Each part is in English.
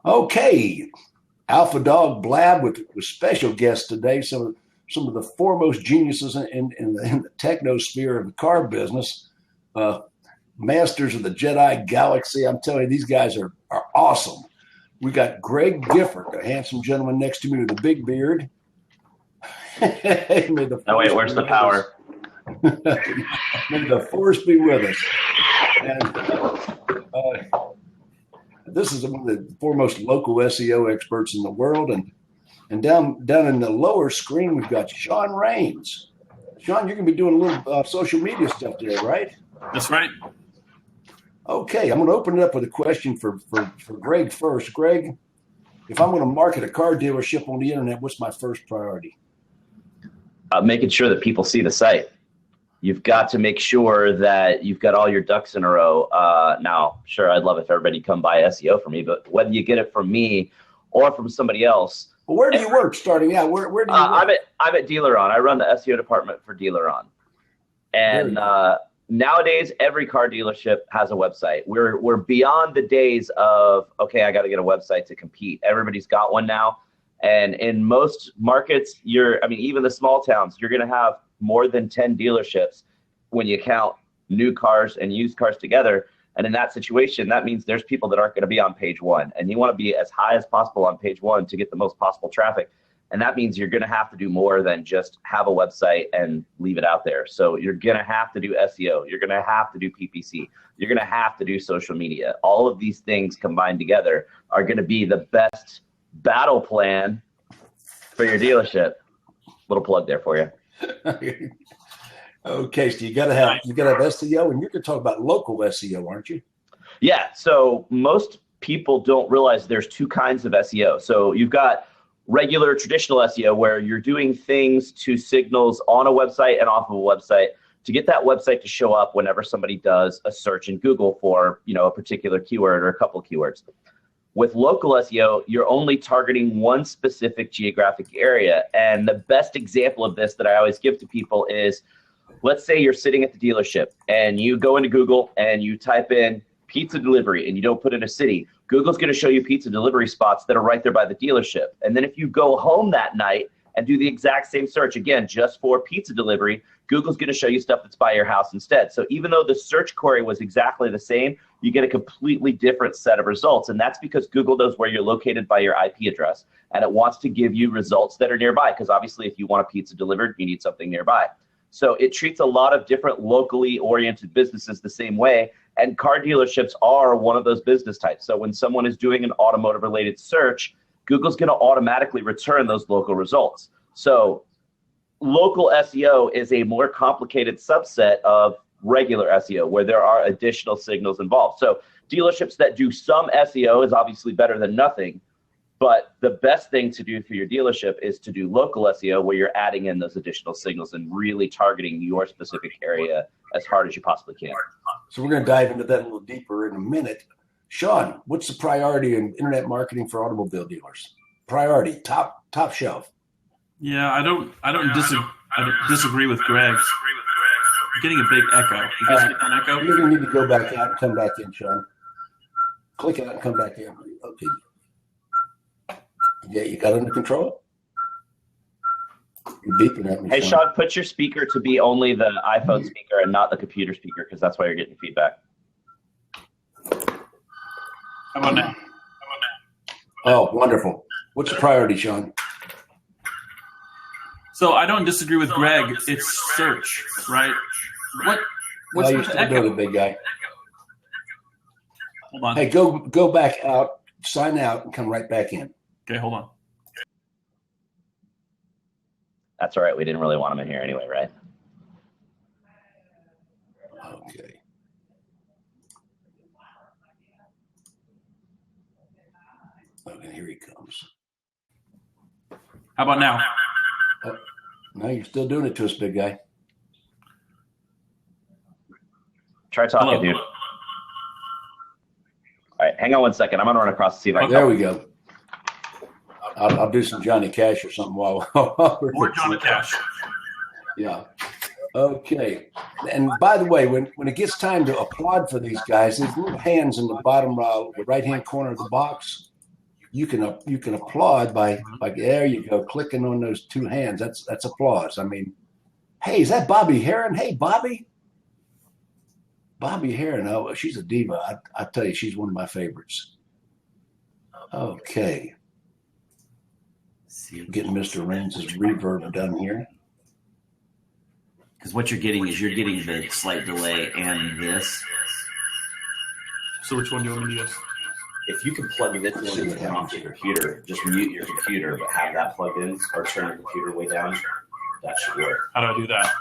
Okay, Alpha Dog Blab with special guests today. Some of the foremost geniuses in the technosphere of the car business, uh, masters of the Jedi Galaxy. I'm telling you, these guys are awesome. We got Greg Gifford, a handsome gentleman next to me with a big beard. May the Oh wait, where's the power? May the force be with us. And this is one of the foremost local SEO experts in the world. And down in the lower screen, we've got Sean Rains. Sean, you're going to be doing a little social media stuff today, right? That's right. Okay, I'm going to open it up with a question for Greg first. Greg, if I'm going to market a car dealership on the internet, what's my first priority? Making sure that people see the site. You've got to make sure that you've got all your ducks in a row. Now, sure, I'd love if everybody come buy SEO from me, but whether you get it from me or from somebody else. Well, where do you work starting out? Where do you work? I'm at Dealer.on. I run the SEO department for Dealer.on. And nowadays, every car dealership has a website. We're beyond the days of, okay, I got to get a website to compete. Everybody's got one now. And in most markets, even the small towns, you're going to have more than 10 dealerships when you count new cars and used cars together. And in that situation, that means there's people that aren't going to be on page one. And you want to be as high as possible on page one to get the most possible traffic. And that means you're going to have to do more than just have a website and leave it out there. So you're going to have to do SEO. You're going to have to do PPC. You're going to have to do social media. All of these things combined together are going to be the best battle plan for your dealership. Little plug there for you. Okay, so you gotta have SEO, and you can talk about local SEO, aren't you? Yeah. So most people don't realize there's two kinds of SEO. So you've got regular traditional SEO where you're doing things to signals on a website and off of a website to get that website to show up whenever somebody does a search in Google for, a particular keyword or a couple of keywords. With local SEO, you're only targeting one specific geographic area. And the best example of this that I always give to people is, let's say you're sitting at the dealership and you go into Google and you type in pizza delivery and you don't put in a city. Google's going to show you pizza delivery spots that are right there by the dealership. And then if you go home that night and do the exact same search, again, just for pizza delivery, Google's going to show you stuff that's by your house instead. So even though the search query was exactly the same, you get a completely different set of results. And that's because Google knows where you're located by your IP address. And it wants to give you results that are nearby. Because obviously, if you want a pizza delivered, you need something nearby. So it treats a lot of different locally oriented businesses the same way. And car dealerships are one of those business types. So when someone is doing an automotive related search, Google's going to automatically return those local results. So local SEO is a more complicated subset of regular SEO where there are additional signals involved. So dealerships that do some SEO is obviously better than nothing, but the best thing to do for your dealership is to do local SEO where you're adding in those additional signals and really targeting your specific area as hard as you possibly can. So we're going to dive into that a little deeper in a minute. Sean, what's the priority in internet marketing for automobile dealers? Priority, top shelf. Yeah, I don't disagree with Greg. I'm getting a big echo. You guys get that echo? You're going to need to go back out and come back in, Sean. Click out and come back in. Okay. Yeah, you got it under control? You're beeping at me, Hey, Sean, put your speaker to be only the iPhone speaker and not the computer speaker, because that's why you're getting feedback. How about now? Oh, wonderful. What's the priority, Sean? So I don't disagree with Greg. It's search, right? What's you're with the still doing echo? it, big guy. Hold on. Hey, go back out, sign out, and come right back in. Okay, hold on. That's all right. We didn't really want him in here anyway, right? Okay. Okay, here he comes. How about now? No, you're still doing it to us, big guy. Try talking, Hello. dude. All right, hang on one second. I'm going to run across to see if I can. There we go. I'll do some Johnny Cash or something while we're More Johnny Cash. Yeah. Okay. And by the way, when it gets time to applaud for these guys, there's little hands in the bottom, the right-hand corner of the box. you can applaud by there you go, clicking on those two hands. That's applause. I mean, hey, is that Bobby Heron? Hey, Bobby Heron. Oh, she's a diva. I tell you, she's one of my favorites. Okay. Getting Mr. Rains' reverb done here. Because what you're getting is the slight delay and this. So which one do you want me to use? If you can plug this in and turn off your computer, just mute your computer, but have that plugged in, or turn your computer way down, that should work. How do I do that?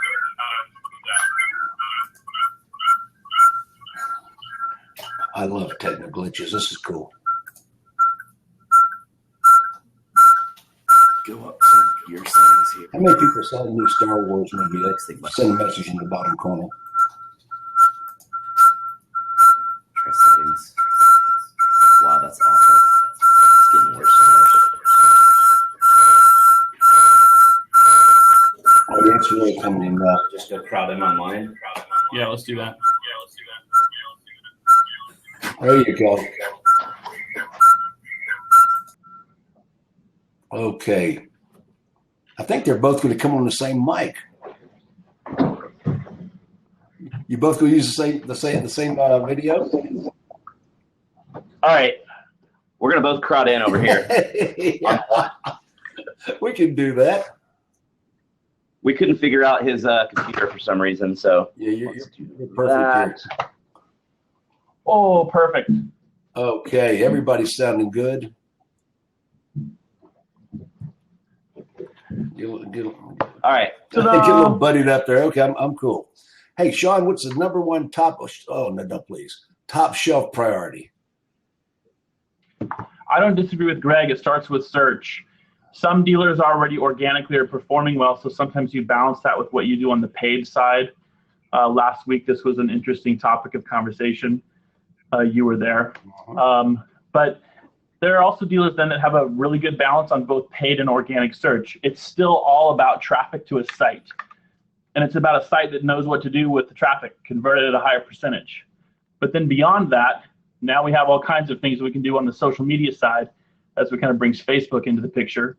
I love techno glitches. This is cool. Go up to your settings here. How many people saw the new Star Wars movie? Let's send a message in the bottom corner. Try settings. Wow, that's awful. It's getting worse and worse. Oh, the answer really coming in. Just go crowd in online. Yeah, let's do that. There you go. Okay. I think they're both going to come on the same mic. You both going to use the same video? All right. We're going to both crowd in over here. Yeah. We can do that. We couldn't figure out his computer for some reason, so Yeah, you're perfect here. Oh, perfect. Okay, everybody's sounding good. All right. Get a little buddied up there. Okay, I'm cool. Hey, Sean, what's the number one top shelf priority? I don't disagree with Greg. It starts with search. Some dealers already organically are performing well, so sometimes you balance that with what you do on the paid side. Last week, this was an interesting topic of conversation. You were there. But there are also dealers then that have a really good balance on both paid and organic search. It's still all about traffic to a site. And it's about a site that knows what to do with the traffic, convert it at a higher percentage. But then beyond that, now we have all kinds of things we can do on the social media side as we kind of brings Facebook into the picture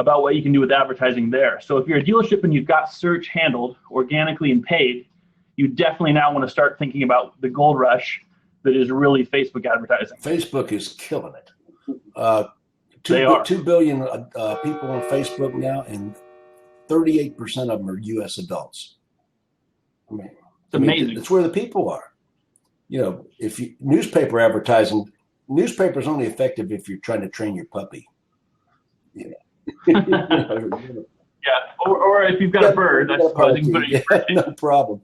about what you can do with advertising there. So if you're a dealership and you've got search handled organically and paid, you definitely now want to start thinking about the gold rush that is really Facebook advertising. Facebook is killing it. They are. 2 billion people on Facebook now, and 38% of them are U.S. adults. It's amazing. It's where the people are. You know, newspaper advertising, newspaper's only effective if you're trying to train your puppy. You know. Yeah, or if you've got a bird, I suppose you can put it in your no problem.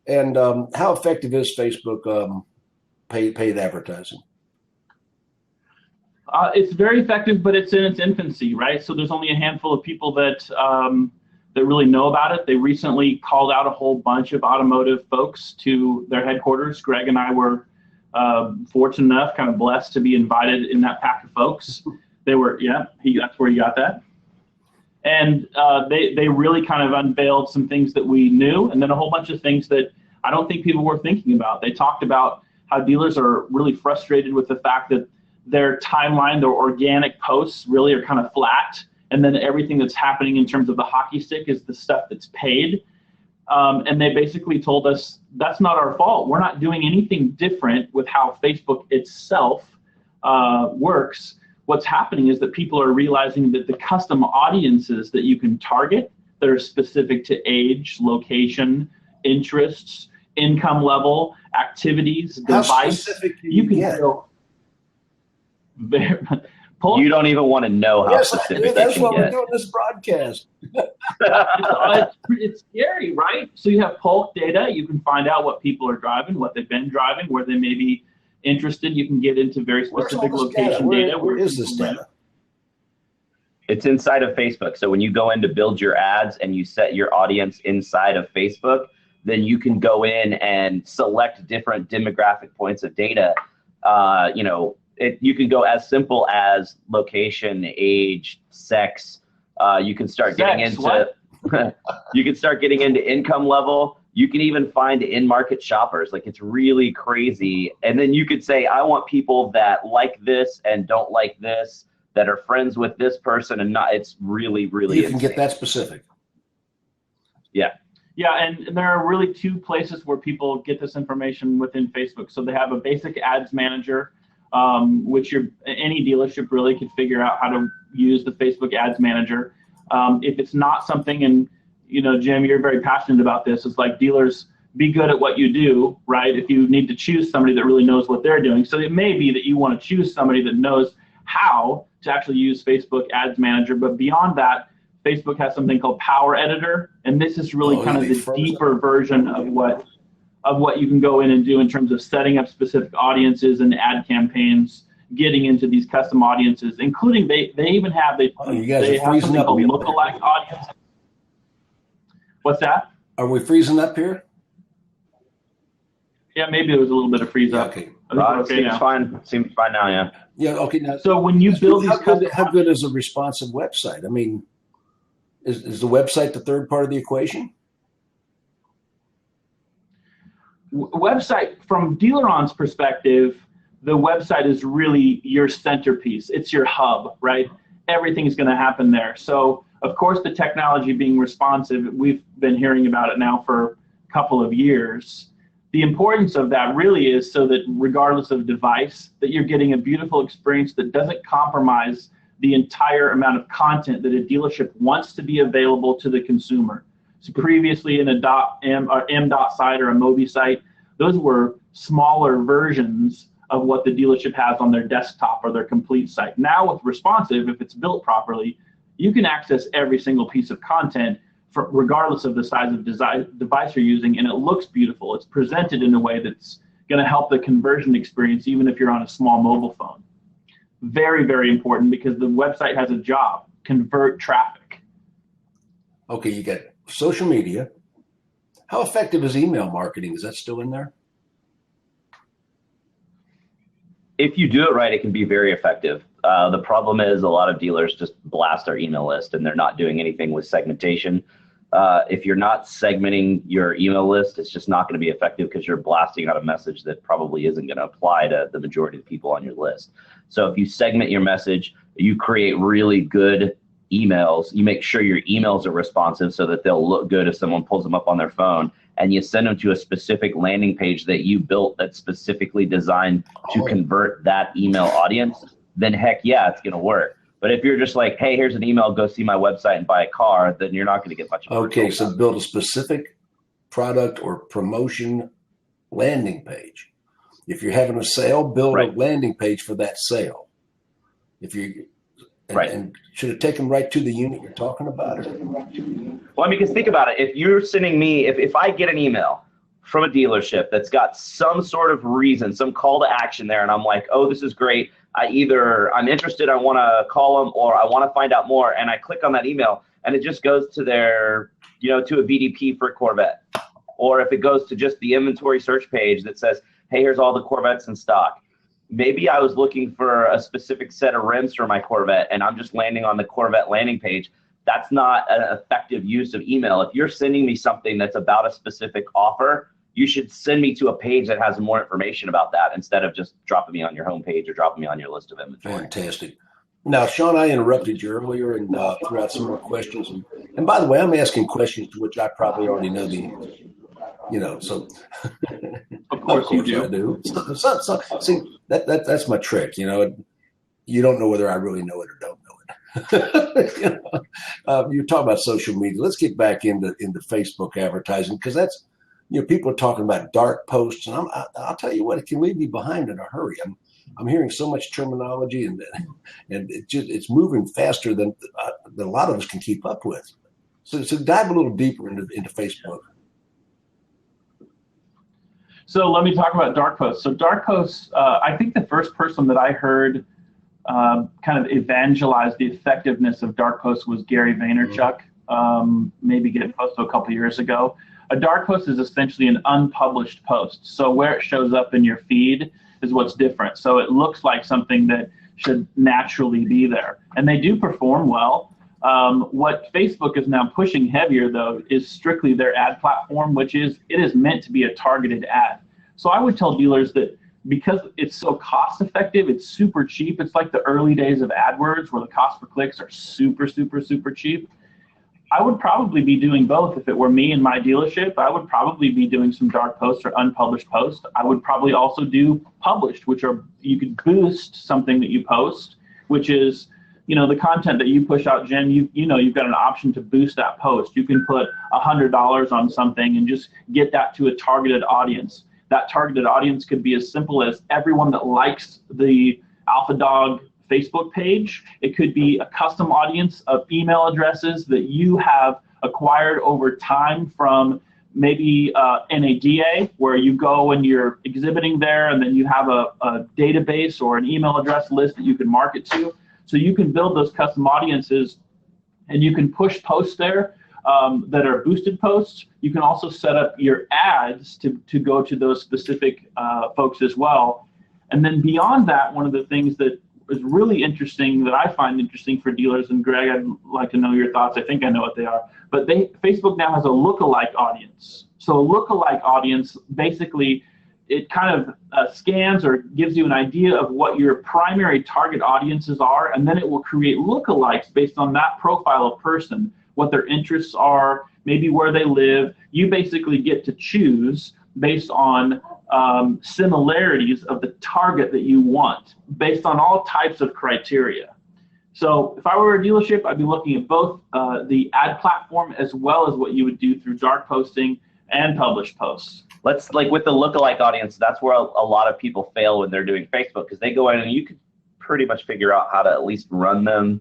And how effective is Facebook paid advertising? It's very effective, but it's in its infancy, right? So there's only a handful of people that really know about it. They recently called out a whole bunch of automotive folks to their headquarters. Greg and I were fortunate enough, kind of blessed to be invited in that pack of folks. They were, that's where you got that. And they really kind of unveiled some things that we knew, and then a whole bunch of things that I don't think people were thinking about. They talked about how dealers are really frustrated with the fact that their timeline, their organic posts really are kind of flat, and then everything that's happening in terms of the hockey stick is the stuff that's paid. And they basically told us that's not our fault. We're not doing anything different with how Facebook itself works. What's happening is that people are realizing that the custom audiences that you can target that are specific to age, location, interests, income level, activities, device, you can go. You don't even want to know how specific that's you why can we're get. doing this broadcast. It's scary, right? So you have bulk data. You can find out what people are driving, what they've been driving, where they may be interested. You can get into very specific location data. Where is this data? It's inside of Facebook. So when you go in to build your ads and you set your audience inside of Facebook, then you can go in and select different demographic points of data. You can go as simple as location, age, sex. You can start getting into you can start getting into income level. You can even find in-market shoppers. Like, it's really crazy. And then you could say, I want people that like this and don't like this. that are friends with this person, and not. It's really, really. You can get that specific. Yeah. Yeah, and there are really two places where people get this information within Facebook. So they have a basic ads manager, which any dealership really could figure out how to use the Facebook ads manager. If it's not something, and Jim, you're very passionate about this, it's like dealers be good at what you do, right? If you need to choose somebody that really knows what they're doing. So it may be that you want to choose somebody that knows how to actually use Facebook ads manager, but beyond that, Facebook has something called Power Editor, and this is really kind of the deeper version of what you can go in and do in terms of setting up specific audiences and ad campaigns, getting into these custom audiences, including they even have they have something called lookalike audience. What's that? Are we freezing up here? Yeah, maybe there was a little bit of freeze up. Okay. Seems fine. Seems fine now. Yeah. Yeah. Okay. Now, so when you build these, how good is a responsive website? I mean, is the website the third part of the equation? Website, from Dealeron's perspective, the website is really your centerpiece. It's your hub, right? Everything's going to happen there. So, of course, the technology being responsive, we've been hearing about it now for a couple of years. The importance of that really is so that regardless of device, that you're getting a beautiful experience that doesn't compromise the entire amount of content that a dealership wants to be available to the consumer. So previously in a .m or M. site or a Mobi site, those were smaller versions of what the dealership has on their desktop or their complete site. Now with responsive, if it's built properly, you can access every single piece of content regardless of the size of device you're using, and it looks beautiful. It's presented in a way that's going to help the conversion experience even if you're on a small mobile phone. Very, very important because the website has a job, convert traffic. Okay, you got social media. How effective is email marketing? Is that still in there? If you do it right, it can be very effective. The problem is a lot of dealers just blast their email list and they're not doing anything with segmentation. If you're not segmenting your email list, it's just not going to be effective because you're blasting out a message that probably isn't going to apply to the majority of the people on your list. So if you segment your message, you create really good emails, you make sure your emails are responsive so that they'll look good if someone pulls them up on their phone, and you send them to a specific landing page that you built that's specifically designed to convert that email audience, then heck yeah, it's going to work. But if you're just like, hey, here's an email, go see my website and buy a car, then you're not going to get much. Okay, so build a specific product or promotion landing page. If you're having a sale, build a landing page for that sale. If you and should it take them right to the unit you're talking about? Well, I mean, because think about it. If you're sending me, if I get an email from a dealership that's got some sort of reason, some call to action there, and I'm like, oh, this is great. I'm interested, I want to call them, or I want to find out more, and I click on that email, and it just goes to their, to a VDP for a Corvette. Or if it goes to just the inventory search page that says, hey, here's all the Corvettes in stock. Maybe I was looking for a specific set of rims for my Corvette, and I'm just landing on the Corvette landing page. That's not an effective use of email. If you're sending me something that's about a specific offer, you should send me to a page that has more information about that instead of just dropping me on your homepage or dropping me on your list of inventory. Fantastic. Now, Sean, I interrupted you earlier and threw out some more questions. And by the way, I'm asking questions to which I probably already know the answer. So of course you do. I do. So, see, that's my trick. You don't know whether I really know it or don't know it. You're talking about social media. Let's get back into Facebook advertising, because that's, people are talking about dark posts, and I'll tell you what, it can leave you behind in a hurry. I'm hearing so much terminology, and it's moving faster than a lot of us can keep up with. So dive a little deeper into Facebook. So let me talk about dark posts. So dark posts, I think the first person that I heard kind of evangelize the effectiveness of dark posts was Gary Vaynerchuk, maybe getting close to a couple years ago. A dark post is essentially an unpublished post. So where it shows up in your feed is what's different. So it looks like something that should naturally be there. And they do perform well. What Facebook is now pushing heavier, though, is strictly their ad platform, it is meant to be a targeted ad. So I would tell dealers that because it's so cost effective, it's super cheap. It's like the early days of AdWords where the cost per clicks are super, super, super cheap. I would probably be doing both if it were me and my dealership. I would probably be doing some dark posts or unpublished posts. I would probably also do published, which are, you could boost something that you post, which is, the content that you push out, Jim, you've got an option to boost that post. You can put $100 on something and just get that to a targeted audience. That targeted audience could be as simple as everyone that likes the Alpha Dog Facebook page. It could be a custom audience of email addresses that you have acquired over time from maybe NADA, where you go and you're exhibiting there, and then you have a database or an email address list that you can market to. So you can build those custom audiences, and you can push posts there that are boosted posts. You can also set up your ads to go to those specific folks as well. And then beyond that, one of the things that is really interesting, that I find interesting for dealers, and Greg, I'd like to know your thoughts. I think I know what they are. But Facebook now has a lookalike audience. So a lookalike audience, basically, it kind of scans or gives you an idea of what your primary target audiences are, and then it will create lookalikes based on that profile of person, what their interests are, maybe where they live. You basically get to choose based on similarities of the target that you want, based on all types of criteria. So if I were a dealership, I'd be looking at both the ad platform as well as what you would do through dark posting and published posts. Let's, like with the lookalike audience, that's where a lot of people fail when they're doing Facebook, because they go in and you could pretty much figure out how to at least run them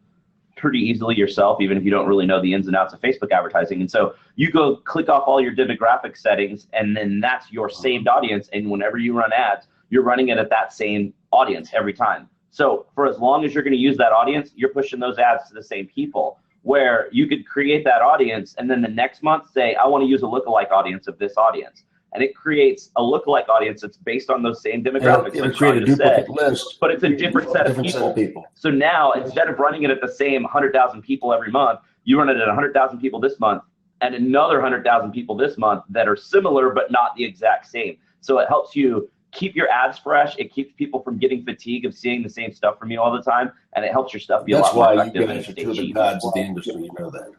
pretty easily yourself, even if you don't really know the ins and outs of Facebook advertising. And so you go click off all your demographic settings, and then that's your saved audience. And whenever you run ads, you're running it at that same audience every time. So for as long as you're going to use that audience, you're pushing those ads to the same people, where you could create that audience and then the next month say, I want to use a lookalike audience of this audience. And it creates a lookalike audience that's based on those same demographics. It'll create a duplicate list. But it's a different set of people. So now, instead of running it at the same 100,000 people every month, you run it at 100,000 people this month and another 100,000 people this month that are similar but not the exact same. So it helps you keep your ads fresh. It keeps people from getting fatigue of seeing the same stuff from you all the time, and it helps your stuff be a lot more effective. That's why you guys are two of the gods of the industry. You know that.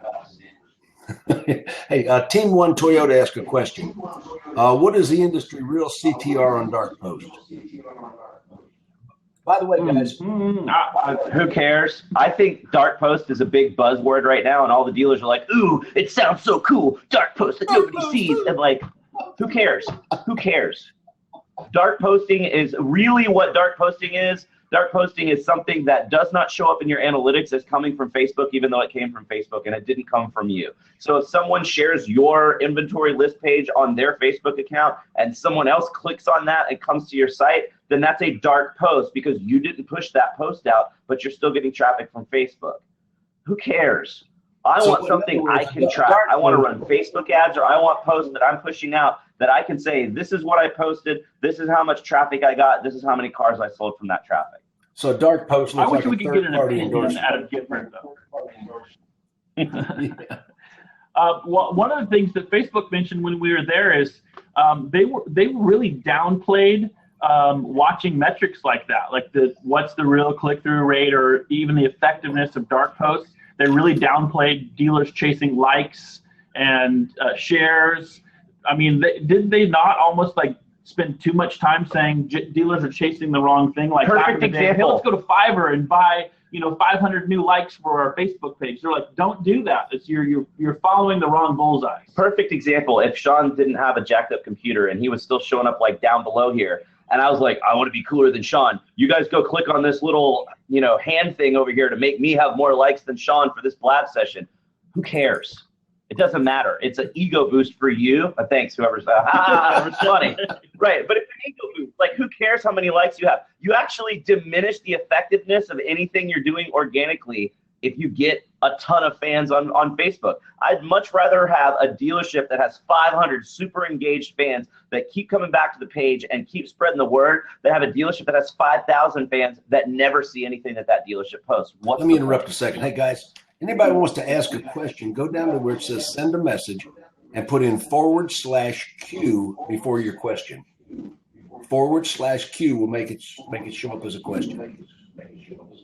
Hey, Team One Toyota asked a question. What is the industry real CTR on dark post? By the way, guys, who cares? I think dark post is a big buzzword right now, and all the dealers are like, ooh, it sounds so cool. Dark post that nobody sees. And like, who cares? Who cares? Dark posting is really what dark posting is. Dark posting is something that does not show up in your analytics as coming from Facebook, even though it came from Facebook and it didn't come from you. So if someone shares your inventory list page on their Facebook account and someone else clicks on that and comes to your site, then that's a dark post because you didn't push that post out, but you're still getting traffic from Facebook. Who cares? I want something I can track. I want to run Facebook ads, or I want posts that I'm pushing out that I can say, this is what I posted, this is how much traffic I got, this is how many cars I sold from that traffic. So a dark post looks like a third-party endorsement. Out of different, one of the things that Facebook mentioned when we were there is they really downplayed watching metrics like that, like what's the real click-through rate or even the effectiveness of dark posts. They really downplayed dealers chasing likes and shares. I mean, did they not almost like spend too much time saying dealers are chasing the wrong thing? Like perfect example. Hey, let's go to Fiverr and buy 500 new likes for our Facebook page. They're like, don't do that. It's you're following the wrong bullseye. Perfect example. If Sean didn't have a jacked up computer and he was still showing up like down below here, and I was like, I want to be cooler than Sean. You guys go click on this little hand thing over here to make me have more likes than Sean for this Blab session. Who cares? It doesn't matter. It's an ego boost for you. Thanks, whoever's whoever's funny. Right, but it's an ego boost. Like, who cares how many likes you have? You actually diminish the effectiveness of anything you're doing organically if you get a ton of fans on Facebook. I'd much rather have a dealership that has 500 super engaged fans that keep coming back to the page and keep spreading the word than have a dealership that has 5,000 fans that never see anything that dealership posts. Let me interrupt a second. Hey, guys. Anybody wants to ask a question, go down to where it says send a message and put in /Q before your question. /Q will make it show up as a question.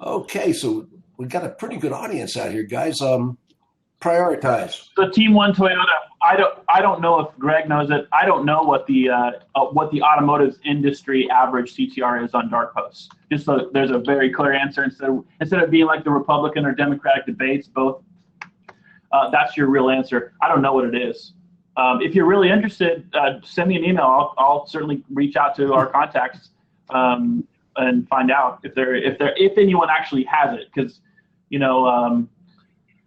Okay, so we got a pretty good audience out here, guys. Prioritize. So Team One Toyota. I don't know if Greg knows it. I don't know what the automotive industry average CTR is on dark posts. Just so there's a very clear answer instead of being like the Republican or Democratic debates, both. That's your real answer. I don't know what it is. If you're really interested, send me an email. I'll certainly reach out to our contacts and find out if anyone actually has it, because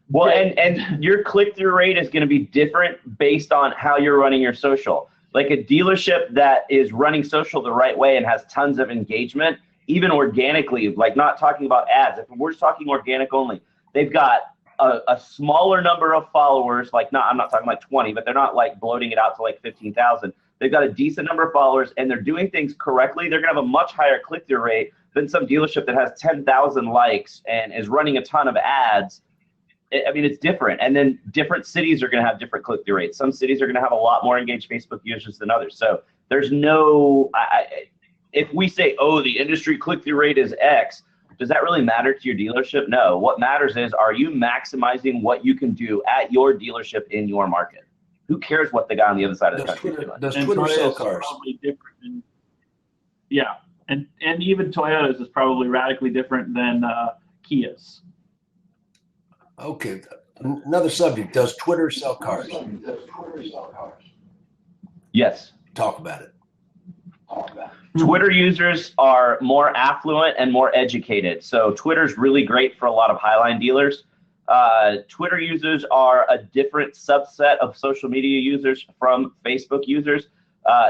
Well, and your click-through rate is going to be different based on how you're running your social. Like a dealership that is running social the right way and has tons of engagement, even organically, like not talking about ads. If we're just talking organic only, they've got a smaller number of followers. I'm not talking like 20, but they're not like bloating it out to like 15,000. They've got a decent number of followers and they're doing things correctly. They're going to have a much higher click-through rate than some dealership that has 10,000 likes and is running a ton of ads. I mean, it's different. And then different cities are going to have different click-through rates. Some cities are going to have a lot more engaged Facebook users than others. So there's no, if we say, oh, the industry click-through rate is X, does that really matter to your dealership? No. What matters is, are you maximizing what you can do at your dealership in your market? Who cares what the guy on the other side of the country is doing? Does Twitter sell cars? Probably different yeah. And even Toyota's is probably radically different than Kia's. Okay, another subject. Does Twitter sell cars? Yes. Talk about it. Twitter users are more affluent and more educated. So Twitter's really great for a lot of highline dealers. Twitter users are a different subset of social media users from Facebook users.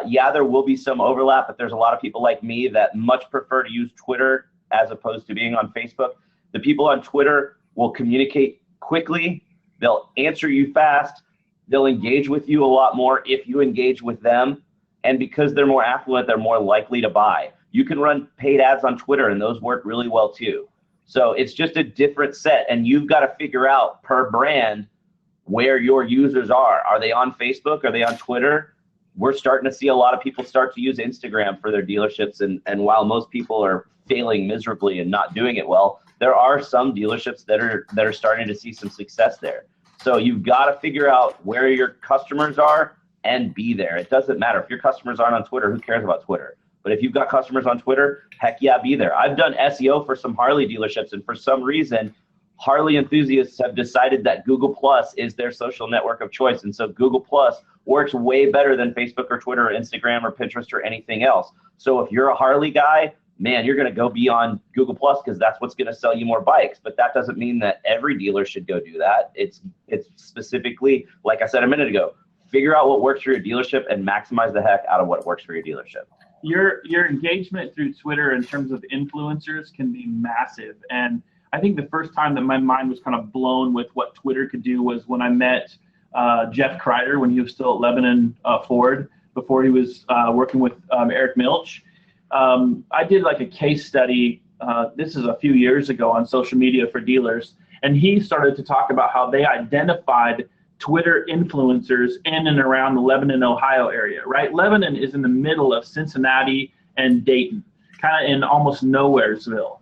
Yeah, there will be some overlap, but there's a lot of people like me that much prefer to use Twitter as opposed to being on Facebook. The people on Twitter will communicate quickly. They'll answer you fast. They'll engage with you a lot more if you engage with them. And because they're more affluent, they're more likely to buy. You can run paid ads on Twitter, and those work really well too. So it's just a different set, and you've got to figure out per brand where your users are. Are they on Facebook? Are they on Twitter? We're starting to see a lot of people start to use Instagram for their dealerships, and while most people are failing miserably and not doing it well, there are some dealerships that are starting to see some success there. So you've got to figure out where your customers are and be there. It doesn't matter. If your customers aren't on Twitter, who cares about Twitter? But if you've got customers on Twitter, heck yeah, be there. I've done SEO for some Harley dealerships, and for some reason, Harley enthusiasts have decided that Google Plus is their social network of choice. And so Google Plus works way better than Facebook or Twitter or Instagram or Pinterest or anything else. So if you're a Harley guy, man, you're going to go be on Google Plus because that's what's going to sell you more bikes. But that doesn't mean that every dealer should go do that. It's specifically, like I said a minute ago, figure out what works for your dealership and maximize the heck out of what works for your dealership. Your engagement through Twitter in terms of influencers can be massive. And I think the first time that my mind was kind of blown with what Twitter could do was when I met Jeff Kreider when he was still at Lebanon Ford, before he was working with Eric Milch. I did like a case study, this is a few years ago, on social media for dealers, and he started to talk about how they identified Twitter influencers in and around the Lebanon, Ohio area, right? Lebanon is in the middle of Cincinnati and Dayton, kind of in almost nowheresville.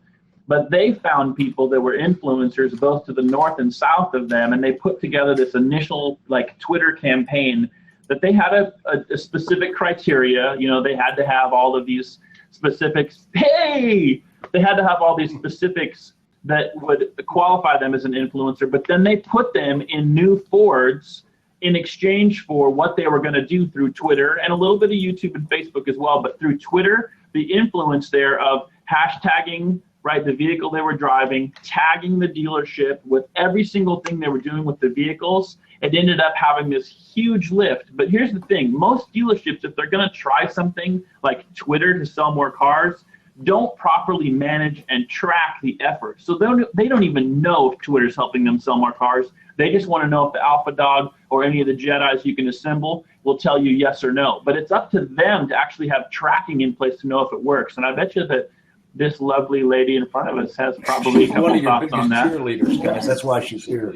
But they found people that were influencers both to the north and south of them, and they put together this initial like Twitter campaign that they had a specific criteria. You know, they had to have all of these specifics. Hey, they had to have all these specifics that would qualify them as an influencer, but then they put them in new Fords in exchange for what they were going to do through Twitter and a little bit of YouTube and Facebook as well. But through Twitter, the influence there of hashtagging, right, the vehicle they were driving, tagging the dealership with every single thing they were doing with the vehicles, it ended up having this huge lift. But here's the thing, most dealerships, if they're going to try something like Twitter to sell more cars, don't properly manage and track the effort. So they don't even know if Twitter's helping them sell more cars. They just want to know if the Alpha Dog or any of the Jedis you can assemble will tell you yes or no. But it's up to them to actually have tracking in place to know if it works. And I bet you that this lovely lady in front of us has probably a couple of thoughts on that. Cheerleaders, guys. That's why she's here.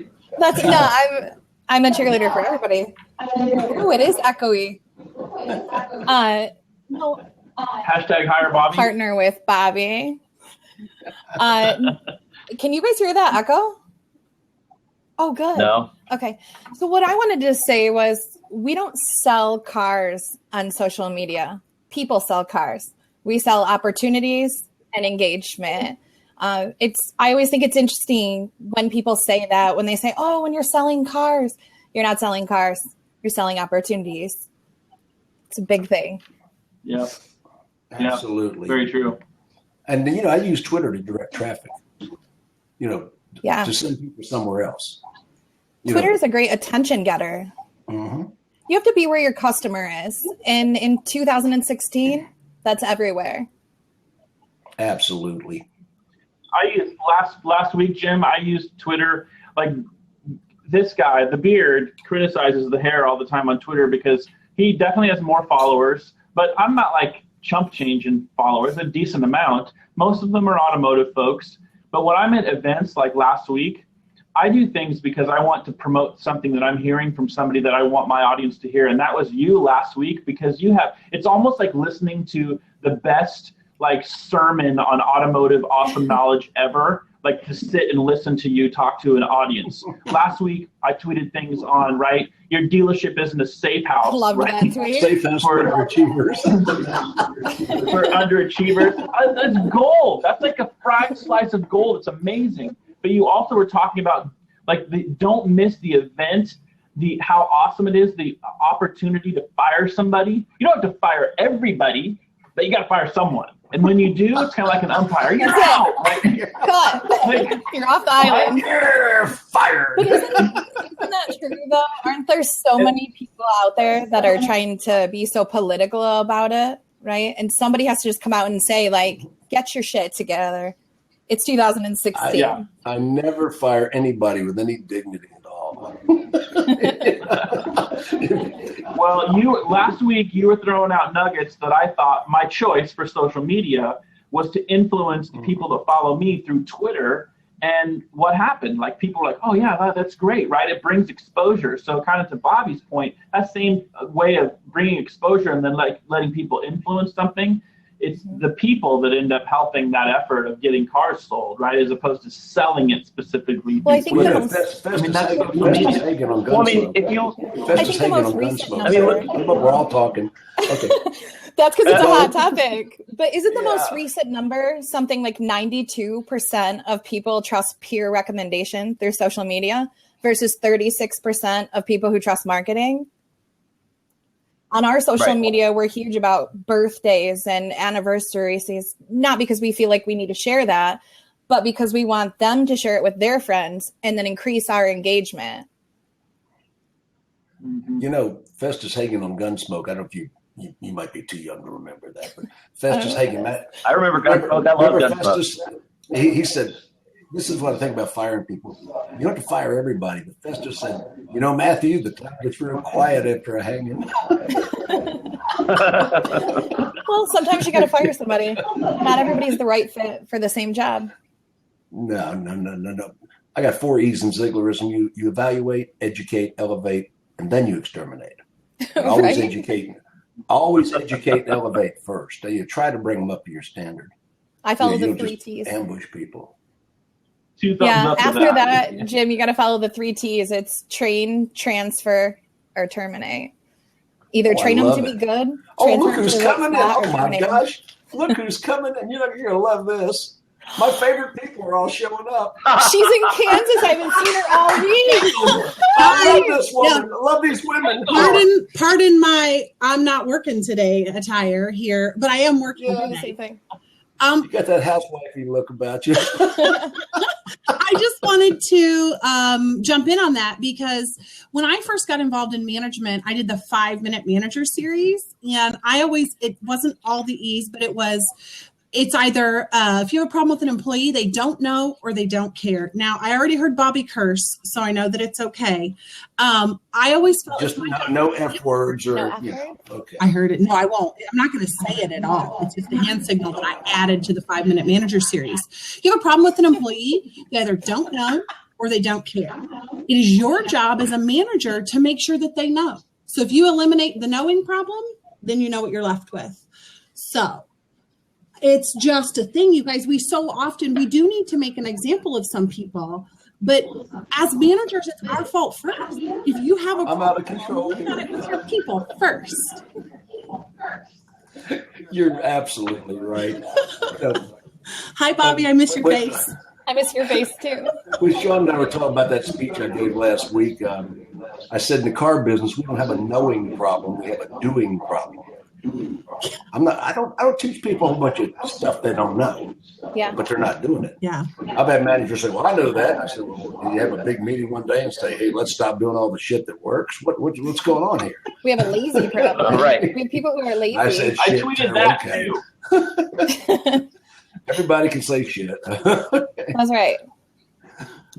I'm a cheerleader for everybody. Oh, it is echoey. No, Hashtag hire Bobby. Partner with Bobby. Can you guys hear that echo? Oh, good. No. Okay. So what I wanted to say was we don't sell cars on social media. People sell cars. We sell opportunities and engagement. I always think it's interesting when people say that, when they say, oh, when you're selling cars, you're not selling cars. You're selling opportunities. It's a big thing. Yeah. Absolutely. Very true. And, I use Twitter to direct traffic, to send people somewhere else. Twitter is a great attention getter. Mm-hmm. You have to be where your customer is. And in 2016, that's everywhere. Absolutely. I used last week, Jim, I used Twitter. Like this guy, the beard, criticizes the hair all the time on Twitter because he definitely has more followers. But I'm not like chump change in followers, a decent amount. Most of them are automotive folks. But when I'm at events like last week, I do things because I want to promote something that I'm hearing from somebody that I want my audience to hear. And that was you last week, because it's almost like listening to the best like sermon on automotive awesome knowledge ever, like to sit and listen to you talk to an audience. Last week, I tweeted things on, your dealership isn't a safe house. Love right? that tweet. Safe house for underachievers. For underachievers. That's gold. That's like a fried slice of gold. It's amazing. But you also were talking about don't miss the event, how awesome it is, the opportunity to fire somebody. You don't have to fire everybody, but you got to fire someone. And when you do, it's kind of like an umpire. You're out. Cut. You're off the island. You're fired. But isn't that true, though? Aren't there so many people out there that are trying to be so political about it, right? And somebody has to just come out and say, get your shit together. It's 2016. I never fire anybody with any dignity at all. Well, last week you were throwing out nuggets that I thought my choice for social media was to influence the people that follow me through Twitter. And what happened? People were like, oh yeah, that's great, right? It brings exposure. So kind of to Bobby's point, that same way of bringing exposure and then letting people influence something. It's the people that end up helping that effort of getting cars sold, right? As opposed to selling it specifically. Well, I think Festus Hagen on Gunsmoke. We're all talking. Okay. That's because it's a hot topic. But isn't the most recent number something like 92% of people trust peer recommendation through social media versus 36% of people who trust marketing? On our social media, we're huge about birthdays and anniversaries, not because we feel like we need to share that, but because we want them to share it with their friends and then increase our engagement. Festus Hagen on Gunsmoke, I don't know if you might be too young to remember that, but Festus Hagen, I remember Gunsmoke. I love Gunsmoke. Festus, he said, this is what I think about firing people. You don't have to fire everybody. But Festus said, Matthew, the time gets real quiet after a hanging. Well, sometimes you got to fire somebody. Not everybody's the right fit for the same job. No. I got 4 E's in Zieglerism. You evaluate, educate, elevate, and then you exterminate. Always educate. Always educate and elevate first. You try to bring them up to your standard. I follow the 3 T's. Ambush people. After that, Jim, you got to follow the 3 T's. It's train, transfer, or terminate. Either train them to be good. Look who's coming in. Oh, my gosh. Look who's coming in. You're going to love this. My favorite people are all showing up. She's in Kansas. I haven't seen her all week. I love this woman. I love these women. Pardon my I'm not working today attire here, but I am working today. The same thing. You got that housewifey look about you. I just wanted to jump in on that because when I first got involved in management, I did the 5-minute manager series. And it wasn't all the E's, but it's either if you have a problem with an employee, they don't know or they don't care. Now, I already heard Bobby curse, so I know that it's okay. I always felt just no F words or okay. I heard it. No, I won't. I'm not going to say it at all. It's just a hand signal that I added to the 5-minute manager series. If you have a problem with an employee, they either don't know or they don't care. It is your job as a manager to make sure that they know. So if you eliminate the knowing problem, then you know what you're left with. So it's just a thing, you guys. We do need to make an example of some people, but as managers, it's our fault first. If you have a I'm out of control. look at it with your people first. You're absolutely right. Hi, Bobby. I miss your face. I miss your face too. When Sean and I were talking about that speech I gave last week, I said in the car business, we don't have a knowing problem. We have a doing problem. I don't teach people a whole bunch of stuff they don't know. Yeah. But they're not doing it. Yeah. I've had managers say, well, I know that. I said, well, you have a big meeting one day and say, hey, let's stop doing all the shit that works. What's going on here? We have a lazy problem. Right. We have people who are lazy. I said, shit. I tweeted that too. Everybody can say shit. That's right.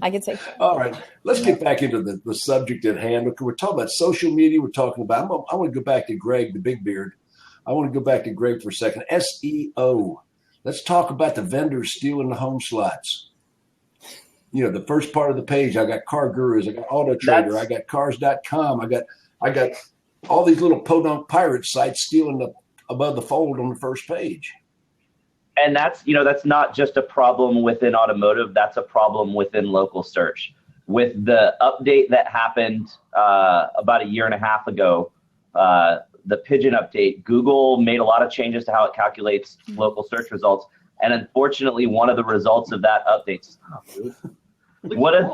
I could say. All right. Let's get back into the subject at hand. We're talking about social media. We're talking about, I want to go back to Greg, the big beard. I want to go back to Greg for a second. SEO. Let's talk about the vendors stealing the home slots. The first part of the page, I got Car Gurus, I got Auto Trader, I got Cars.com, I got all these little podunk pirate sites stealing above the fold on the first page. And that's not just a problem within automotive. That's a problem within local search. With the update that happened about a year and a half ago, the Pigeon update, Google made a lot of changes to how it calculates local search results. And unfortunately, one of the results of that update, one of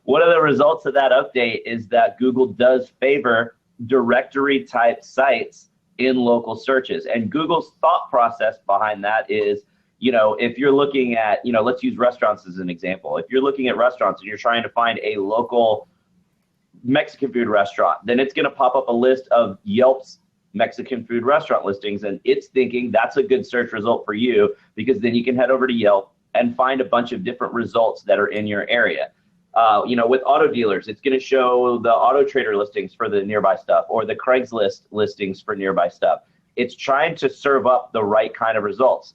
the results of that update is that Google does favor directory type sites in local searches. And Google's thought process behind that is, if you're looking at, let's use restaurants as an example. If you're looking at restaurants and you're trying to find a local Mexican food restaurant, then it's going to pop up a list of Yelp's Mexican food restaurant listings, and it's thinking that's a good search result for you, because then you can head over to Yelp and find a bunch of different results that are in your area. With auto dealers, it's going to show the Auto Trader listings for the nearby stuff, or the Craigslist listings for nearby stuff. It's trying to serve up the right kind of results.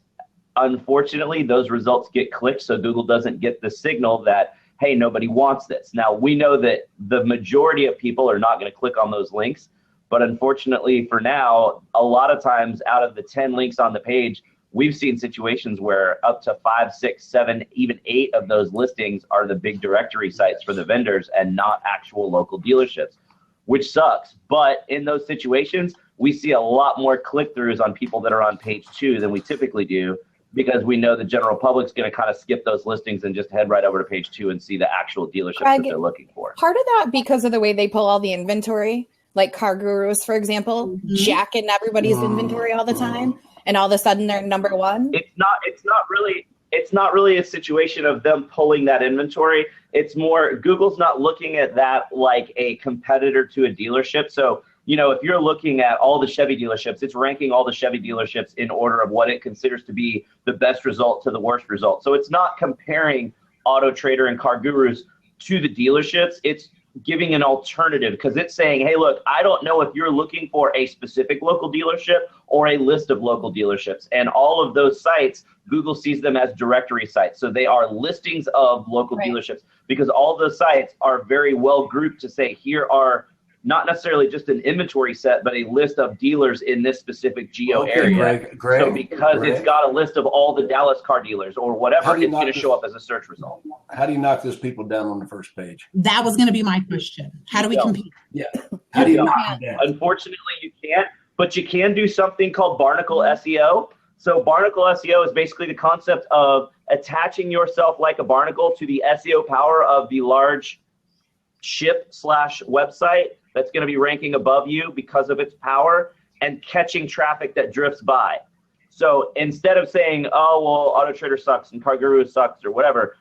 Unfortunately, those results get clicked, so Google doesn't get the signal that, hey, nobody wants this. Now, we know that the majority of people are not going to click on those links, but unfortunately for now, a lot of times out of the 10 links on the page, we've seen situations where up to 5, 6, 7, even 8 of those listings are the big directory sites for the vendors and not actual local dealerships, which sucks. But in those situations, we see a lot more click-throughs on people that are on page 2 than we typically do, because we know the general public's going to kind of skip those listings and just head right over to page 2 and see the actual dealerships that they're looking for. Part of that because of the way they pull all the inventory, like Car Gurus, for example, jacking everybody's inventory all the time, and all of a sudden they're number one. It's not really a situation of them pulling that inventory. It's more, Google's not looking at that like a competitor to a dealership. So, if you're looking at all the Chevy dealerships, it's ranking all the Chevy dealerships in order of what it considers to be the best result to the worst result. So it's not comparing Auto Trader and Car Gurus to the dealerships. It's giving an alternative, because it's saying, hey, look, I don't know if you're looking for a specific local dealership or a list of local dealerships. And all of those sites, Google sees them as directory sites. So they are listings of local dealerships, because all those sites are very well grouped to say, here are not necessarily just an inventory set, but a list of dealers in this specific geo area. Greg, so because it's got a list of all the Dallas car dealers or whatever, it's going to show up as a search result. How do you knock those people down on the first page? That was going to be my question. How do we compete? Yeah. How do you knock them down? Unfortunately, you can't, but you can do something called Barnacle SEO. So Barnacle SEO is basically the concept of attaching yourself like a barnacle to the SEO power of the large ship/website that's going to be ranking above you because of its power, and catching traffic that drifts by. So instead of saying, oh, well, Auto Trader sucks and Car Guru sucks or whatever,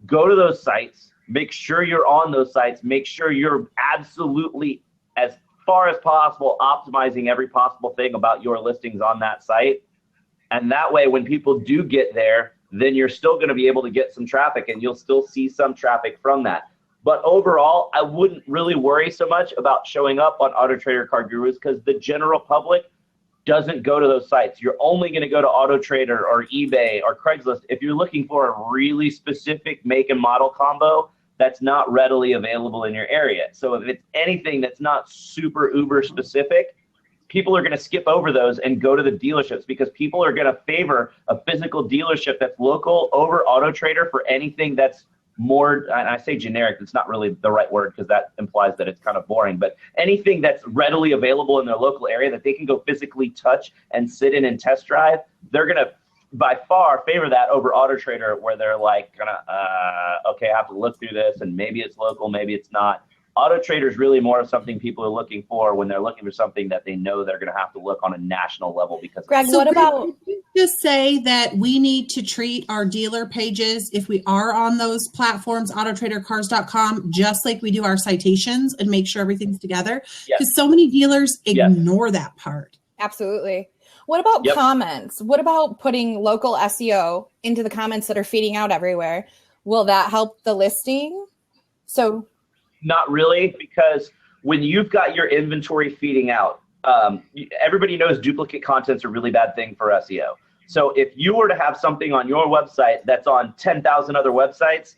go to those sites, make sure you're on those sites, make sure you're absolutely, as far as possible, optimizing every possible thing about your listings on that site. And that way, when people do get there, then you're still going to be able to get some traffic, and you'll still see some traffic from that. But overall, I wouldn't really worry so much about showing up on Auto Trader, Car Gurus, because the general public doesn't go to those sites. You're only going to go to Auto Trader or eBay or Craigslist if you're looking for a really specific make and model combo that's not readily available in your area. So if it's anything that's not super uber specific, people are going to skip over those and go to the dealerships because people are going to favor a physical dealership that's local over Auto Trader for anything that's more, and I say generic, it's not really the right word because that implies that it's kind of boring, but anything that's readily available in their local area that they can go physically touch and sit in and test drive, they're going to by far favor that over Auto Trader, where they're like, okay, I have to look through this and maybe it's local, maybe it's not. Auto Trader is really more of something people are looking for when they're looking for something that they know they're going to have to look on a national level. Because Greg, what about just say that we need to treat our dealer pages, if we are on those platforms, autotradercars.com, just like we do our citations, and make sure everything's together? Because so many dealers ignore that part. Absolutely. What about comments? What about putting local SEO into the comments that are feeding out everywhere? Will that help the listing? So not really, because when you've got your inventory feeding out, everybody knows duplicate content's a really bad thing for SEO. So if you were to have something on your website that's on 10,000 other websites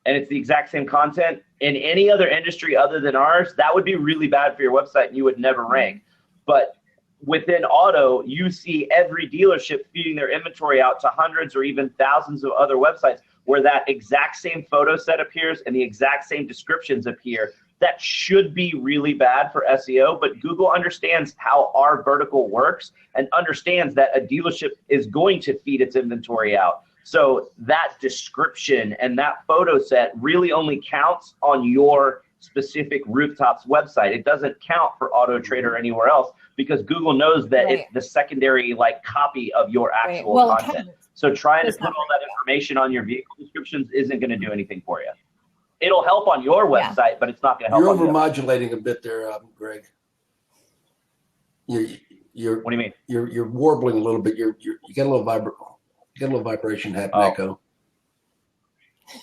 and it's the exact same content in any other industry other than ours, that would be really bad for your website and you would never rank. But within auto, you see every dealership feeding their inventory out to hundreds or even thousands of other websites where that exact same photo set appears and the exact same descriptions appear. That should be really bad for SEO, but Google understands how our vertical works and understands that a dealership is going to feed its inventory out. So that description and that photo set really only counts on your specific rooftops website. It doesn't count for Auto Trader or anywhere else because Google knows that it's the secondary copy of your actual content. So trying to put all that information on your vehicle descriptions isn't going to do anything for you. It'll help on your website, but it's not going to help. You're over-modulating a bit there, Greg. You're what do you mean? You're warbling a little bit. You got a little vibration happening. Echo.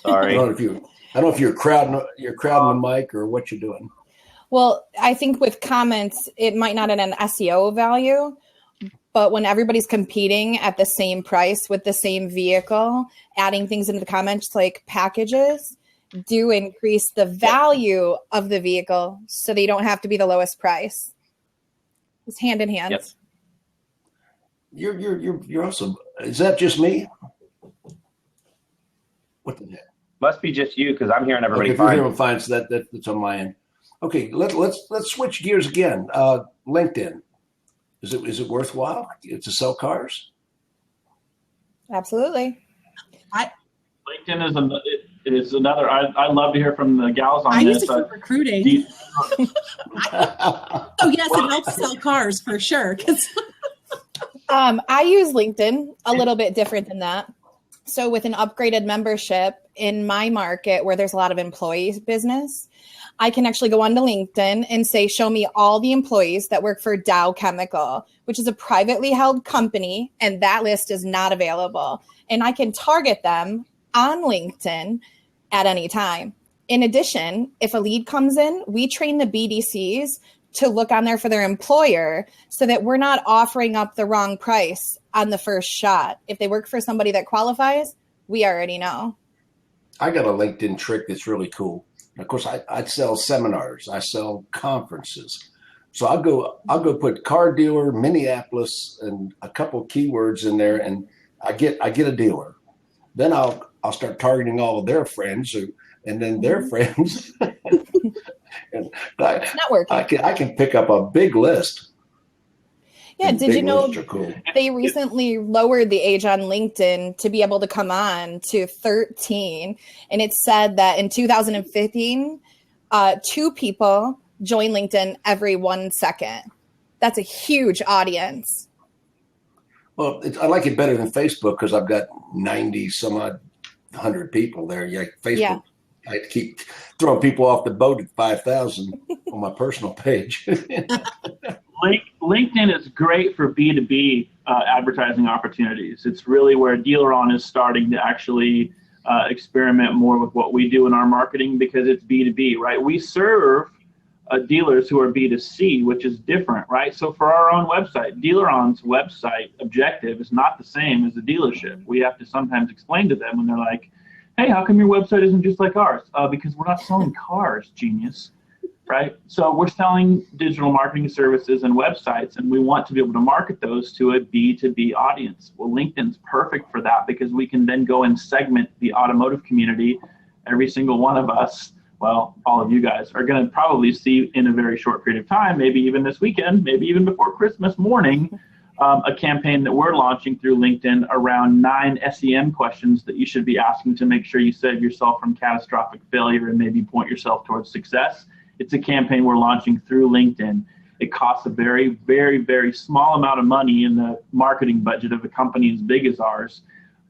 Sorry. I don't know if you're crowding the mic or what you're doing. Well, I think with comments, it might not have an SEO value, but when everybody's competing at the same price with the same vehicle, adding things into the comments like packages do increase the value of the vehicle so they don't have to be the lowest price. It's hand in hand. Yep. You're awesome. Is that just me? What the heck? Must be just you because I'm hearing everybody fine. If you're hearing fine, so that's on my end. Okay, let's switch gears again. LinkedIn. Is it worthwhile to sell cars? Absolutely. LinkedIn is another. I love to hear from the gals on this. I use it for recruiting. Oh yes, it helps sell cars for sure. I use LinkedIn a little bit different than that. So with an upgraded membership in my market where there's a lot of employee business, I can actually go onto LinkedIn and say, show me all the employees that work for Dow Chemical, which is a privately held company, and that list is not available. And I can target them on LinkedIn at any time. In addition, if a lead comes in, we train the BDCs to look on there for their employer so that we're not offering up the wrong price on the first shot. If they work for somebody that qualifies, we already know. I got a LinkedIn trick that's really cool. Of course, I sell seminars. I sell conferences. So I'll go put car dealer, Minneapolis, and a couple keywords in there, and I get a dealer. Then I'll start targeting all of their friends, and then their friends. And I can pick up a big list. Yeah, did you know they recently lowered the age on LinkedIn to be able to come on to 13? And it said that in 2015, 2 people join LinkedIn every 1 second. That's a huge audience. Well, I like it better than Facebook because I've got 90 some odd 100 people there. Yeah, Facebook. Yeah. I keep throwing people off the boat at 5,000 on my personal page. LinkedIn is great for B2B advertising opportunities. It's really where DealerOn is starting to actually experiment more with what we do in our marketing because it's B2B, right? We serve dealers who are B2C, which is different, right? So for our own website, DealerOn's website objective is not the same as the dealership. We have to sometimes explain to them when they're like, hey, how come your website isn't just like ours? Because we're not selling cars, genius. right? So we're selling digital marketing services and websites, and we want to be able to market those to a B2B audience. Well, LinkedIn's perfect for that because we can then go and segment the automotive community. Every single one of us, well, all of you guys are going to probably see in a very short period of time, maybe even this weekend, maybe even before Christmas morning, a campaign that we're launching through LinkedIn around 9 SEM questions that you should be asking to make sure you save yourself from catastrophic failure and maybe point yourself towards success. It's a campaign we're launching through LinkedIn. It costs a very, very, very small amount of money in the marketing budget of a company as big as ours.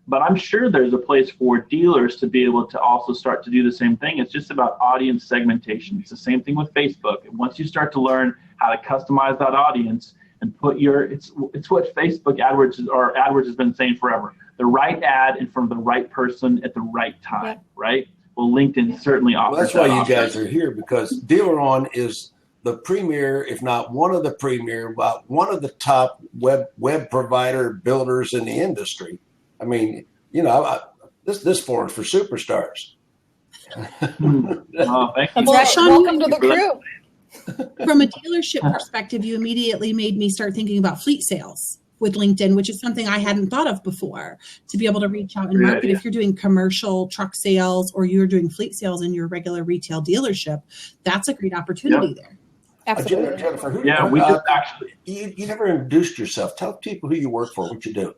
But I'm sure there's a place for dealers to be able to also start to do the same thing. It's just about audience segmentation. It's the same thing with Facebook. And once you start to learn how to customize that audience and put it's what Facebook AdWords has been saying forever. The right ad in front of the right person at the right time, right? Well, LinkedIn certainly offers Well, that's why you guys are here, because Dealer On is the premier, if not one of the premier, one of the top web provider builders in the industry. I mean, this forum for superstars. Thank you. Well, Sean, welcome to the crew. From a dealership perspective, you immediately made me start thinking about fleet sales with LinkedIn, which is something I hadn't thought of before, to be able to reach out and market. If you're doing commercial truck sales or you're doing fleet sales in your regular retail dealership, that's a great opportunity there. Absolutely. Jennifer, we just actually. You never introduced yourself. Tell people who you work for, what you do.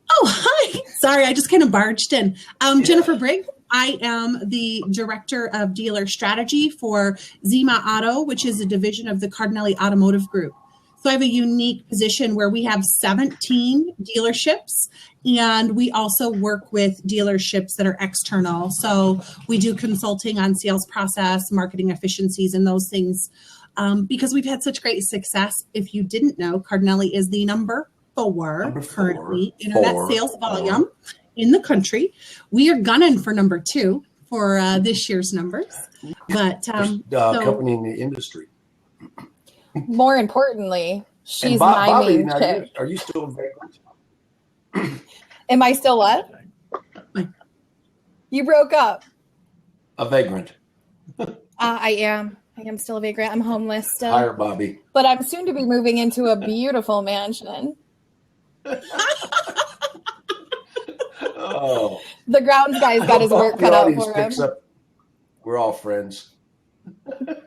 Oh, hi. Sorry, I just kind of barged in. Jennifer Brigg. I am the Director of Dealer Strategy for Zima Auto, which is a division of the Cardinelli Automotive Group. So I have a unique position where we have 17 dealerships, and we also work with dealerships that are external. So we do consulting on sales process, marketing efficiencies, and those things. Because we've had such great success. If you didn't know, Cardinelli is the number four currently internet sales volume in the country. We are gunning for number 2 for this year's numbers. But company in the industry. More importantly, she's Bobby, my main chick. Are you still vagrant? Am I still what? You broke up. A vagrant. I am. I am still a vagrant. I'm homeless still. Hire Bobby. But I'm soon to be moving into a beautiful mansion. Oh. The grounds guy's got his work cut out for him. We're all friends.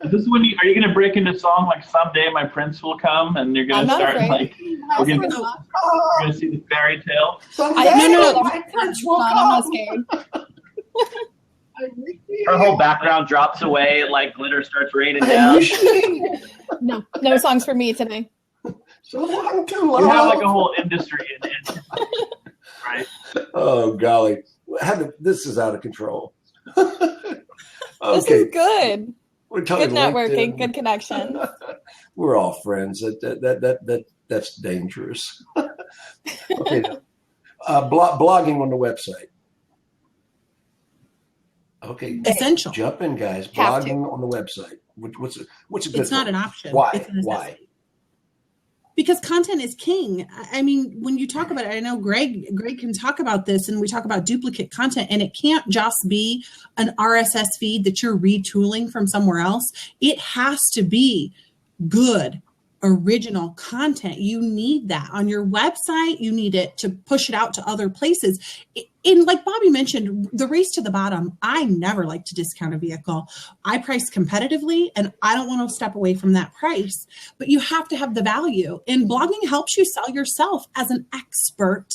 This is when are you going to break into song like "Someday My Prince Will Come" and you're going to start like we're going to see the fairy tale? No, my prince will come. I'm not scared. Her whole background drops away and like glitter starts raining down. No songs for me today. So you have like a whole industry in it, right? Oh golly, this is out of control. Okay. This is good. We're good networking, LinkedIn. Good connection. We're all friends. That's dangerous. Okay, blogging on the website. Okay, essential. Jump in, guys. Blogging on the website. What's a good? It's not an option. Why? Why? Because content is king. I mean, when you talk about it, I know Greg can talk about this, and we talk about duplicate content, and it can't just be an RSS feed that you're retooling from somewhere else. It has to be good, original content. You need that on your website. You need it to push it out to other places. And like Bobby mentioned, the race to the bottom, I never like to discount a vehicle. I price competitively, and I don't want to step away from that price. But you have to have the value. And blogging helps you sell yourself as an expert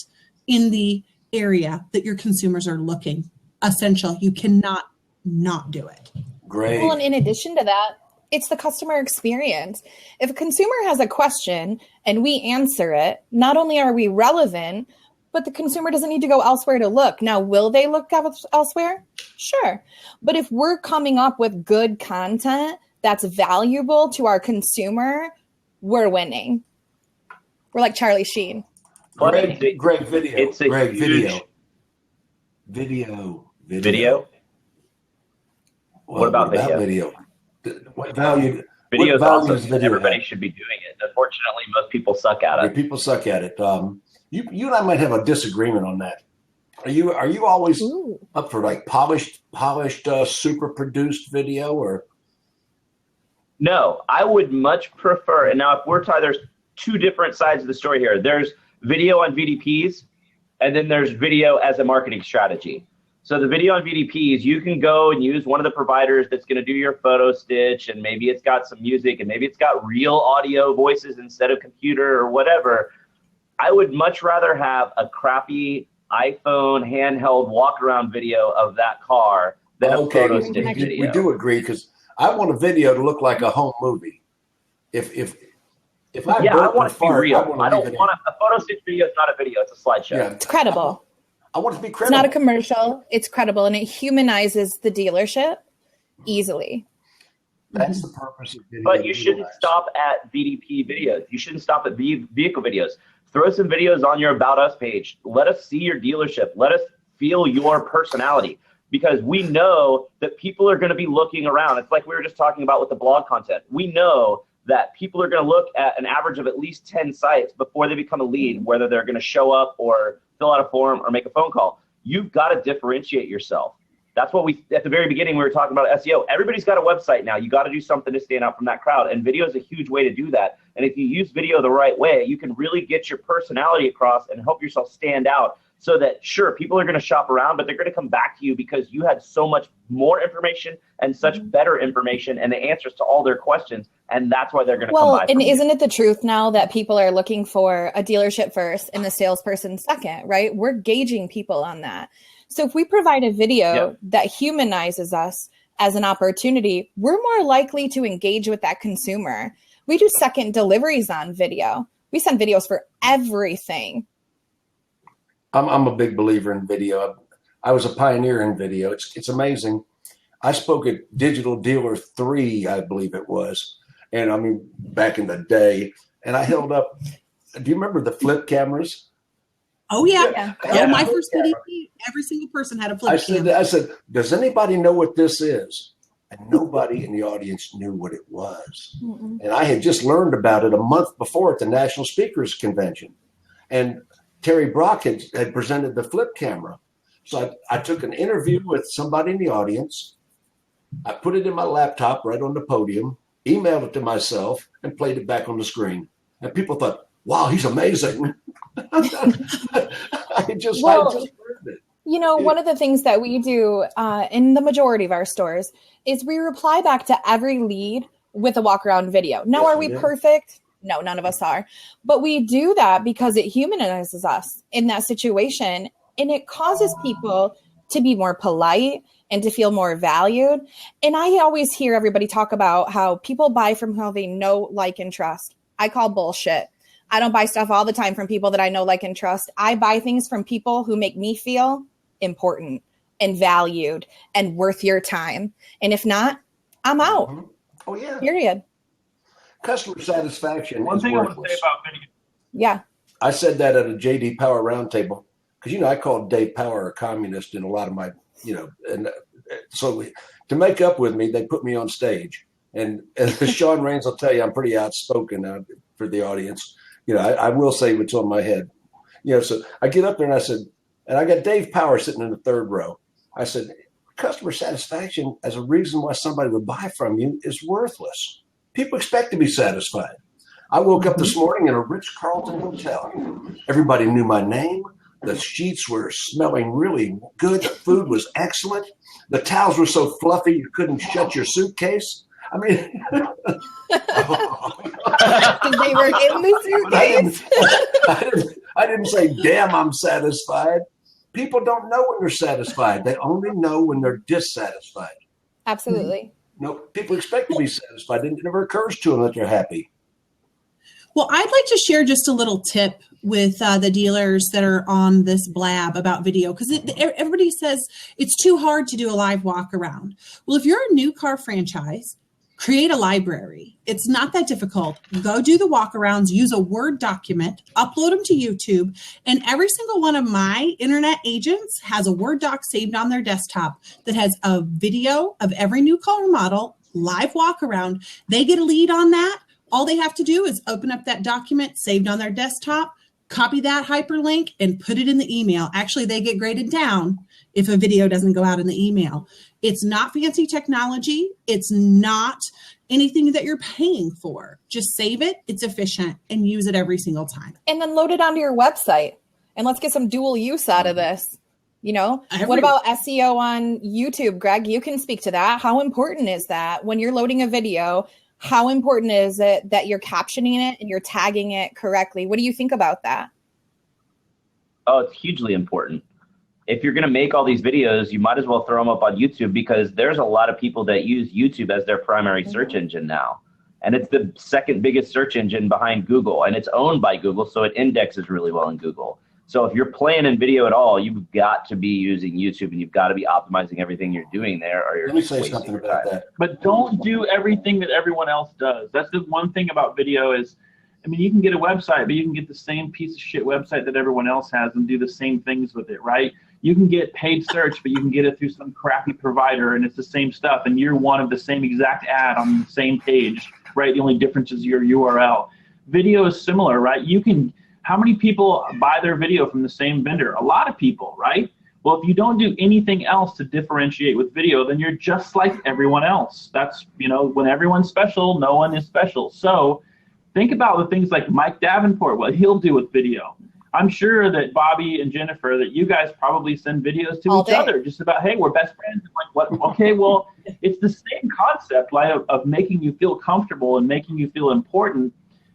in the area that your consumers are looking. Essential. You cannot not do it. Great. Well, and in addition to that, it's the customer experience. If a consumer has a question and we answer it, not only are we relevant, but the consumer doesn't need to go elsewhere to look. Now, will they look elsewhere? Sure. But if we're coming up with good content that's valuable to our consumer, we're winning. We're like Charlie Sheen. Great video. It's a great huge... Video? What about video? What value? Video is awesome. Video everybody should be doing it. Unfortunately, most people suck at it. People suck at it. You and I might have a disagreement on that. Are you always up for like polished, super produced video, or No, I would much prefer, and now if we're talking, there's two different sides of the story here. There's video on VDPs, and then there's video as a marketing strategy. So the video on VDPs, you can go and use one of the providers that's going to do your photo stitch, and maybe it's got some music, and maybe it's got real audio voices instead of computer or whatever. I would much rather have a crappy iPhone handheld walk-around video of that car than a photo stitch video. We do agree, because I want a video to look like a home movie. If I want it to be real. I don't want a photo stitch video. Is not a video; it's a slideshow. Yeah. It's credible. I want it to be credible. It's not a commercial. It's credible, and it humanizes the dealership easily. That's the purpose of video. But you shouldn't stop at VDP videos. You shouldn't stop at vehicle videos. Throw some videos on your About Us page. Let us see your dealership. Let us feel your personality, because we know that people are going to be looking around. It's like we were just talking about with the blog content. We know that people are going to look at an average of at least 10 sites before they become a lead, whether they're going to show up or fill out a form or make a phone call. You've got to differentiate yourself. That's what at the very beginning, we were talking about SEO. Everybody's got a website now. You got to do something to stand out from that crowd. And video is a huge way to do that. And if you use video the right way, you can really get your personality across and help yourself stand out, so that, sure, people are going to shop around, but they're going to come back to you because you had so much more information and such better information and the answers to all their questions. And that's why they're going to come by. Well, and isn't it the truth now that people are looking for a dealership first and the salesperson second, right? We're gauging people on that. So if we provide a video that humanizes us as an opportunity, we're more likely to engage with that consumer. We do second deliveries on video. We send videos for everything. I'm a big believer in video. I was a pioneer in video. It's amazing. I spoke at Digital Dealer 3, I believe it was. And I mean, back in the day. And I held up, do you remember the flip cameras? Oh, yeah. Oh, my first VDP, every single person had a flip camera. I said, does anybody know what this is? And nobody in the audience knew what it was. Mm-mm. And I had just learned about it a month before at the National Speakers Convention. And Terry Brock had presented the flip camera. So I took an interview with somebody in the audience. I put it in my laptop right on the podium, emailed it to myself, and played it back on the screen. And people thought, wow, he's amazing. I just learned it. You know, one of the things that we do in the majority of our stores is we reply back to every lead with a walk around video. Now, are we perfect? No, none of us are. But we do that because it humanizes us in that situation. And it causes people to be more polite and to feel more valued. And I always hear everybody talk about how people buy from how they know, like, and trust. I call bullshit. I don't buy stuff all the time from people that I know, like, and trust. I buy things from people who make me feel important and valued and worth your time. And if not, I'm out. Mm-hmm. Oh, yeah. Period. Customer satisfaction. One thing I want to say about video. Yeah. I said that at a JD Power roundtable because, I called Dave Power a communist in a lot of my, and so to make up with me, they put me on stage. And Sean Raines will tell you I'm pretty outspoken for the audience. I will say what's on my head. So I get up there and I said, and I got Dave Power sitting in the third row. I said, customer satisfaction as a reason why somebody would buy from you is worthless. People expect to be satisfied. I woke up this morning in a Ritz-Carlton hotel. Everybody knew my name. The sheets were smelling really good. The food was excellent. The towels were so fluffy you couldn't shut your suitcase. I mean, they were in the suitcase. I didn't say, damn, I'm satisfied. People don't know when they're satisfied. They only know when they're dissatisfied. Absolutely. No, people expect to be satisfied. It never occurs to them that they're happy. Well, I'd like to share just a little tip with the dealers that are on this Blab about video, because everybody says it's too hard to do a live walk around. Well, if you're a new car franchise, create a library. It's not that difficult. Go do the walkarounds, use a Word document, upload them to YouTube, and every single one of my internet agents has a Word doc saved on their desktop that has a video of every new car model, live walk around. They get a lead on that. All they have to do is open up that document saved on their desktop, copy that hyperlink, and put it in the email. Actually, they get graded down if a video doesn't go out in the email. It's not fancy technology. It's not anything that you're paying for. Just save it. It's efficient and use it every single time. And then load it onto your website. And let's get some dual use out of this. What about SEO on YouTube, Greg? You can speak to that. How important is that when you're loading a video? How important is it that you're captioning it and you're tagging it correctly? What do you think about that? Oh, it's hugely important. If you're going to make all these videos, you might as well throw them up on YouTube, because there's a lot of people that use YouTube as their primary search engine now. And it's the second biggest search engine behind Google, and it's owned by Google, so it indexes really well in Google. So if you're playing in video at all, you've got to be using YouTube, and you've got to be optimizing everything you're doing there, or you're Let me say something about that. But don't do everything that everyone else does. That's the one thing about video is, you can get a website, but you can get the same piece of shit website that everyone else has and do the same things with it, right? You can get paid search, but you can get it through some crappy provider, and it's the same stuff, and you're one of the same exact ad on the same page, right? The only difference is your URL. Video is similar, right? How many people buy their video from the same vendor? A lot of people, right? Well, if you don't do anything else to differentiate with video, then you're just like everyone else. That's, when everyone's special, no one is special. So think about the things like Mike Davenport, what he'll do with video. I'm sure that Bobby and Jennifer, that you guys probably send videos to each other just about, hey, we're best friends. Like, what? Okay, well, it's the same concept of making you feel comfortable and making you feel important,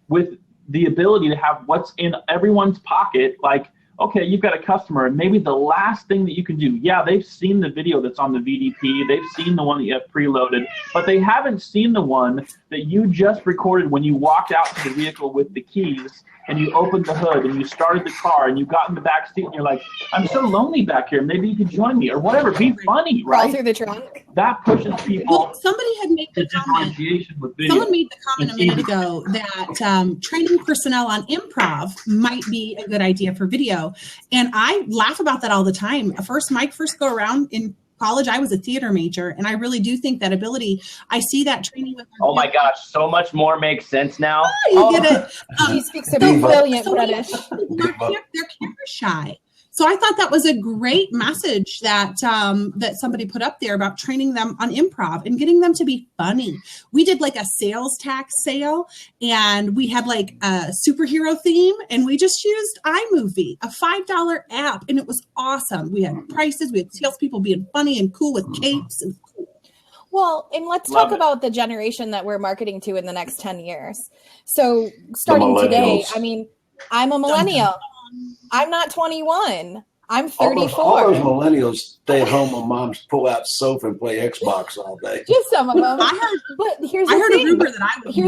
with the ability to have what's in everyone's pocket. Like, okay, you've got a customer, and maybe the last thing that you can do, they've seen the video that's on the VDP, they've seen the one that you have preloaded, but they haven't seen the one that you just recorded when you walked out to the vehicle with the keys, and you opened the hood, and you started the car, and you got in the back seat, and you're like, I'm so lonely back here, maybe you could join me, or whatever. Be funny, right? Crawl through the trunk. That pushes people. Well, somebody had made the comment. Someone made the comment a minute ago that training personnel on improv might be a good idea for video. And I laugh about that all the time. My first go around in college, I was a theater major, and I really do think that ability, I see that training with. Oh my gosh, so much more makes sense now. Oh, you get it. He speaks a brilliant British. They're camera shy. So I thought that was a great message that that somebody put up there about training them on improv and getting them to be funny. We did like a sales tax sale, and we had like a superhero theme, and we just used iMovie, a $5 app, and it was awesome. We had prices, we had salespeople being funny and cool with capes and cool. Well, and let's talk about the generation that we're marketing to in the next 10 years. So starting today, I'm a millennial. I'm not 21. I'm 34. All those millennials stay at home when moms pull out sofa and play Xbox all day. Just some of them. Here's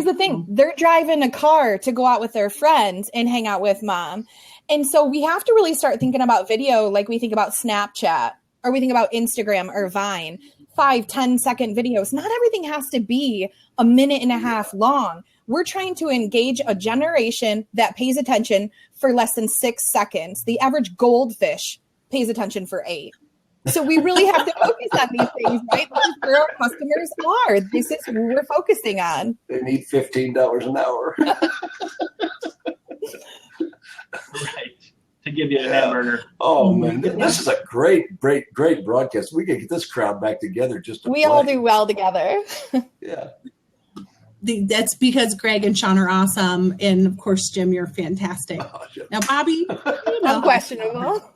the thing. They're driving a car to go out with their friends and hang out with mom. And so we have to really start thinking about video like we think about Snapchat, or we think about Instagram or Vine. 5-10 second videos. Not everything has to be a minute and a half long. We're trying to engage a generation that pays attention for less than 6 seconds. The average goldfish pays attention for 8. So we really have to focus on these things, right? This is where our customers are. This is who we're focusing on. They need $15 an hour. Right. To give you a hamburger. Oh man, this is a great broadcast. We can get this crowd back together just to We all do well together. Yeah. That's because Greg and Sean are awesome, and of course, Jim, you're fantastic. Now, Bobby, unquestionable.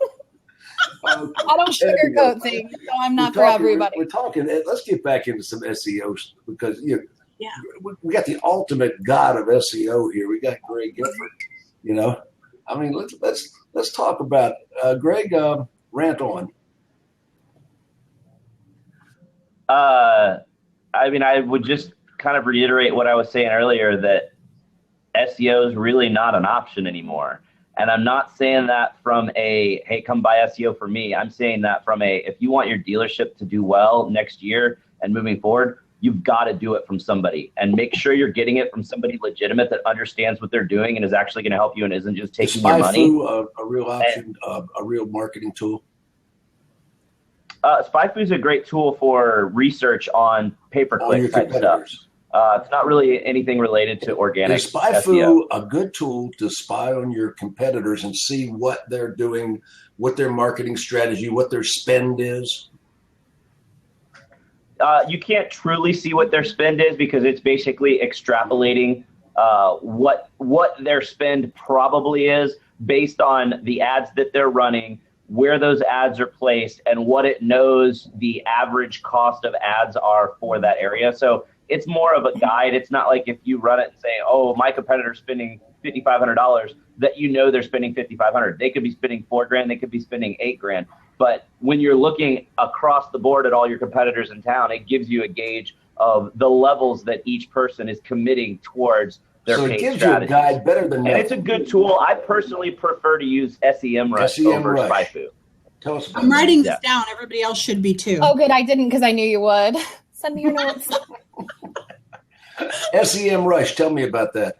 I don't sugarcoat things, so I'm not for everybody. We're talking. Let's get back into some SEO, because we got the ultimate god of SEO here. We got Greg Gifford. Let's talk about Greg. Rant on. I would just kind of reiterate what I was saying earlier, that SEO is really not an option anymore. And I'm not saying that from a, hey, come buy SEO for me. I'm saying that from a, if you want your dealership to do well next year and moving forward, you've got to do it from somebody, and make sure you're getting it from somebody legitimate that understands what they're doing and is actually going to help you and isn't just taking your money. Is a real option, a real marketing tool? SpyFu is a great tool for research on pay-per-click type stuff. It's not really anything related to organic Is SpyFu SEO. a good tool to spy on your competitors and see what they're doing, what their marketing strategy, what their spend is? You can't truly see what their spend is because it's basically extrapolating what their spend probably is based on the ads that they're running, where those ads are placed, and what it knows the average cost of ads are for that area. So it's more of a guide. It's not like if you run it and say, oh, my competitor's spending $5,500, that you know they're spending $5,500. They could be spending $4,000. They could be spending $8,000. But when you're looking across the board at all your competitors in town, it gives you a gauge of the levels that each person is committing towards their so paid it gives strategies. you a guide better than and it's a good tool. I personally prefer to use SEMrush over SpyFu. Tell us about I'm writing this down. Everybody else should be too. Oh, good. I didn't because I knew you would. Send me your notes. SEMrush. Tell me about that.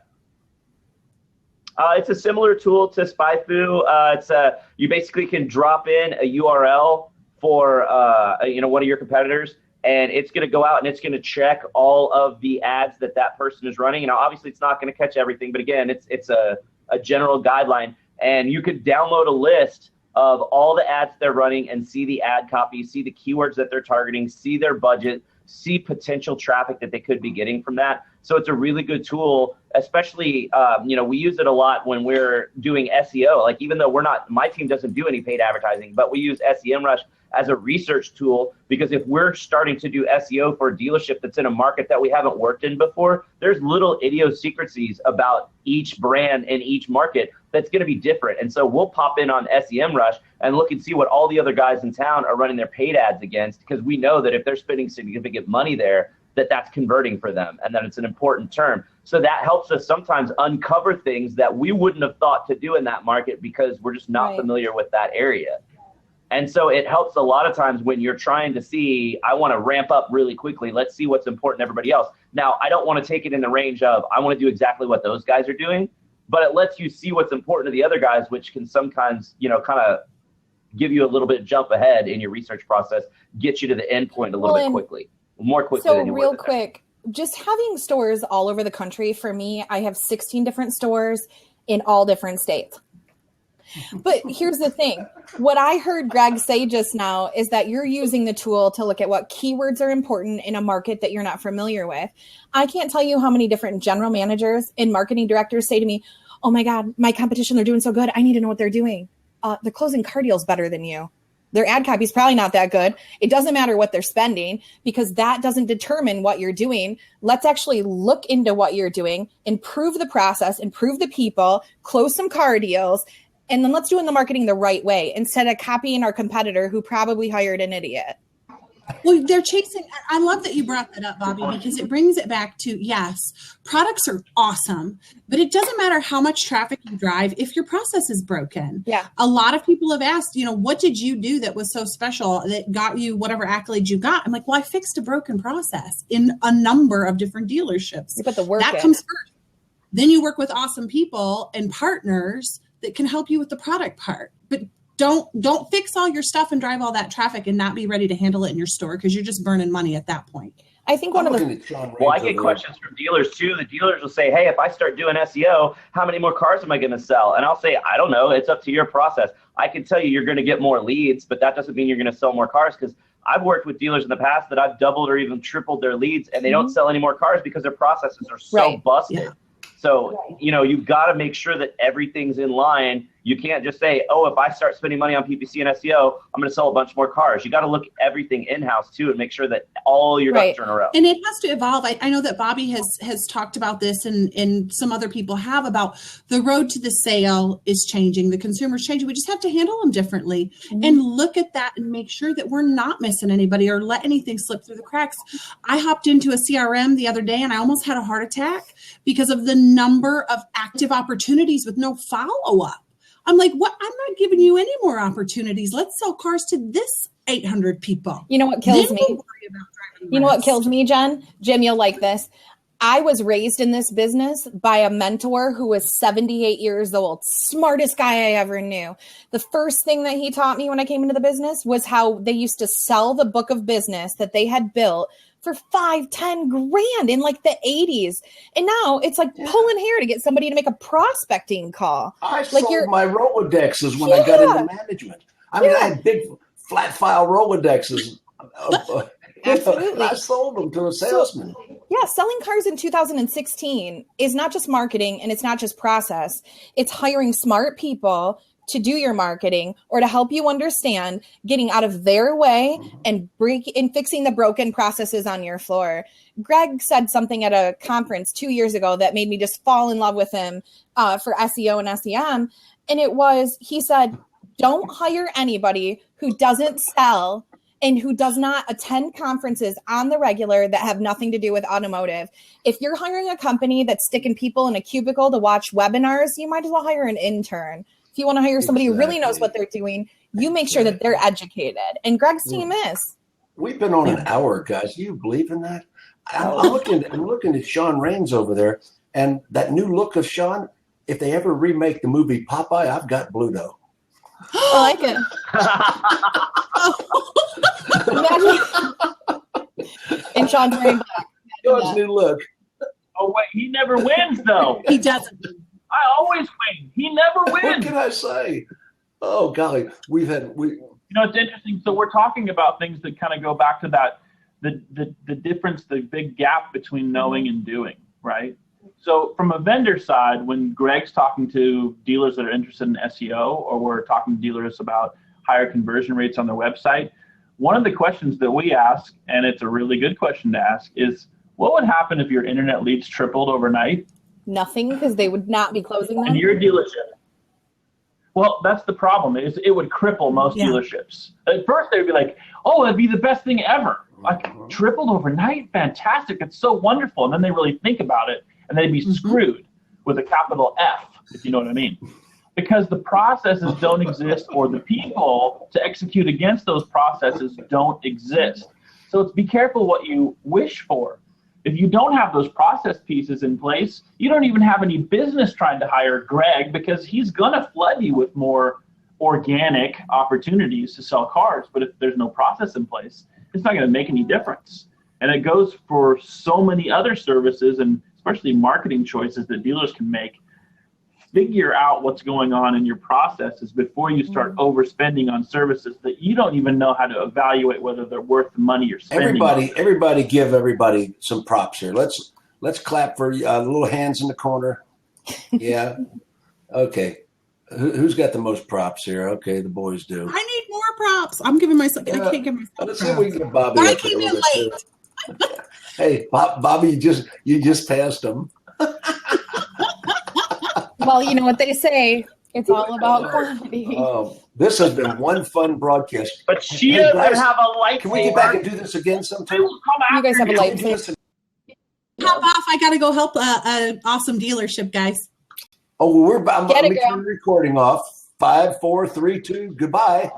It's a similar tool to SpyFu. You basically can drop in a URL for one of your competitors, and it's going to go out and it's going to check all of the ads that person is running. Now, obviously, it's not going to catch everything, but again, it's a general guideline, and you could download a list of all the ads they're running and see the ad copy, see the keywords that they're targeting, see their budget, see potential traffic that they could be getting from that. So it's a really good tool, especially, we use it a lot when we're doing SEO. Like, even though my team doesn't do any paid advertising, but we use SEMrush as a research tool, because if we're starting to do SEO for a dealership that's in a market that we haven't worked in before, there's little idiosyncrasies about each brand in each market that's going to be different. And so we'll pop in on SEMrush and look and see what all the other guys in town are running their paid ads against, because we know that if they're spending significant money there, that's converting for them, and that it's an important term. So that helps us sometimes uncover things that we wouldn't have thought to do in that market because we're just not familiar with that area. And so it helps a lot of times when you're trying to see, I want to ramp up really quickly. Let's see what's important to everybody else. Now, I don't want to take it in the range of, I want to do exactly what those guys are doing, but it lets you see what's important to the other guys, which can sometimes, kind of give you a little bit of jump ahead in your research process, get you to the end point a little bit quickly, more quickly than you would. So real quick, just having stores all over the country, for me, I have 16 different stores in all different states. But here's the thing. What I heard Greg say just now is that you're using the tool to look at what keywords are important in a market that you're not familiar with. I can't tell you how many different general managers and marketing directors say to me, oh my God, my competition, they're doing so good. I need to know what they're doing. The closing car deal is better than you. Their ad copy is probably not that good. It doesn't matter what they're spending because that doesn't determine what you're doing. Let's actually look into what you're doing, improve the process, improve the people, close some car deals, and then let's do the marketing the right way instead of copying our competitor who probably hired an idiot. Well, they're chasing. I love that you brought that up, Bobby, because it brings it back to, yes, products are awesome, but it doesn't matter how much traffic you drive if your process is broken. Yeah. A lot of people have asked, what did you do that was so special that got you whatever accolades you got? I'm like, well, I fixed a broken process in a number of different dealerships. You put the work that in. Comes first. Then you work with awesome people and partners that can help you with the product part. But don't fix all your stuff and drive all that traffic and not be ready to handle it in your store because you're just burning money at that point. I think one of the I get questions from dealers too. The dealers will say, hey, if I start doing SEO, how many more cars am I going to sell? And I'll say, I don't know. It's up to your process. I can tell you you're going to get more leads, but that doesn't mean you're going to sell more cars, because I've worked with dealers in the past that I've doubled or even tripled their leads, and they don't sell any more cars because their processes are so busted. Yeah. So, you've got to make sure that everything's in line. You can't just say, oh, if I start spending money on PPC and SEO, I'm going to sell a bunch more cars. You got to look at everything in-house too and make sure that all your ducks are in a row. And it has to evolve. I know that Bobby has talked about this and some other people have about the road to the sale is changing. The consumer's changing. We just have to handle them differently and look at that and make sure that we're not missing anybody or let anything slip through the cracks. I hopped into a CRM the other day and I almost had a heart attack because of the number of active opportunities with no follow-up. I'm like, what? I'm not giving you any more opportunities. Let's sell cars to this 800 people. You know what kills me? You know what kills me, Jen? Jim, you'll like this. I was raised in this business by a mentor who was 78 years old, smartest guy I ever knew. The first thing that he taught me when I came into the business was how they used to sell the book of business that they had built for $5-10 grand in like the 80s. And now it's like pulling hair to get somebody to make a prospecting call. I like sold my Rolodexes when I got into management. I mean, I had big flat file Rolodexes. Absolutely. I sold them to a salesman. Yeah, selling cars in 2016 is not just marketing and it's not just process. It's hiring smart people to do your marketing or to help you understand getting out of their way and fixing the broken processes on your floor. Greg said something at a conference 2 years ago that made me just fall in love with him for SEO and SEM. And it was, he said, don't hire anybody who doesn't sell and who does not attend conferences on the regular that have nothing to do with automotive. If you're hiring a company that's sticking people in a cubicle to watch webinars, you might as well hire an intern. If you want to hire somebody who really knows what they're doing, you make sure that they're educated. And Greg's team is. We've been on an hour, guys. Do you believe in that? I'm looking at Sean Raines over there, and that new look of Sean, if they ever remake the movie Popeye, I've got Bluto. I like it. And Sean's wearing black. Sean's new look. Oh, wait, he never wins, though. He doesn't. I always win. He never wins. What can I say? Oh, golly. You know, it's interesting. So we're talking about things that kind of go back to that, the difference, the big gap between knowing and doing, right? So from a vendor side, when Greg's talking to dealers that are interested in SEO, or we're talking to dealers about higher conversion rates on their website, one of the questions that we ask, and it's a really good question to ask, is what would happen if your internet leads tripled overnight? Nothing, because they would not be closing them. And your dealership. Well, that's the problem. Is it would cripple most dealerships. At first, they'd be like, "Oh, that'd be the best thing ever! Like tripled overnight, fantastic! It's so wonderful." And then they really think about it, and they'd be screwed with a capital F, if you know what I mean. Because the processes don't exist, or the people to execute against those processes don't exist. So it's be careful what you wish for. If you don't have those process pieces in place, you don't even have any business trying to hire Greg, because he's going to flood you with more organic opportunities to sell cars. But if there's no process in place, it's not going to make any difference. And it goes for so many other services, and especially marketing choices that dealers can make. Figure out what's going on in your processes before you start overspending on services that you don't even know how to evaluate whether they're worth the money you're spending. Everybody give everybody some props here. Let's clap for little hands in the corner. Yeah. Okay. Who's got the most props here? Okay, the boys do. I need more props. I'm giving myself. I can't give myself. Let's see if we can get Bobby. I came in late. Hey, Bobby, you just passed him. Well, you know what they say. It's all about quantity. This has been one fun broadcast. But she doesn't have a lightsaber. Can we get back and do this again sometime? You guys have a lightsaber. Hop off. I got to go help an awesome dealership, guys. Oh, I'm recording off. 5, 4, 3, 2. Goodbye.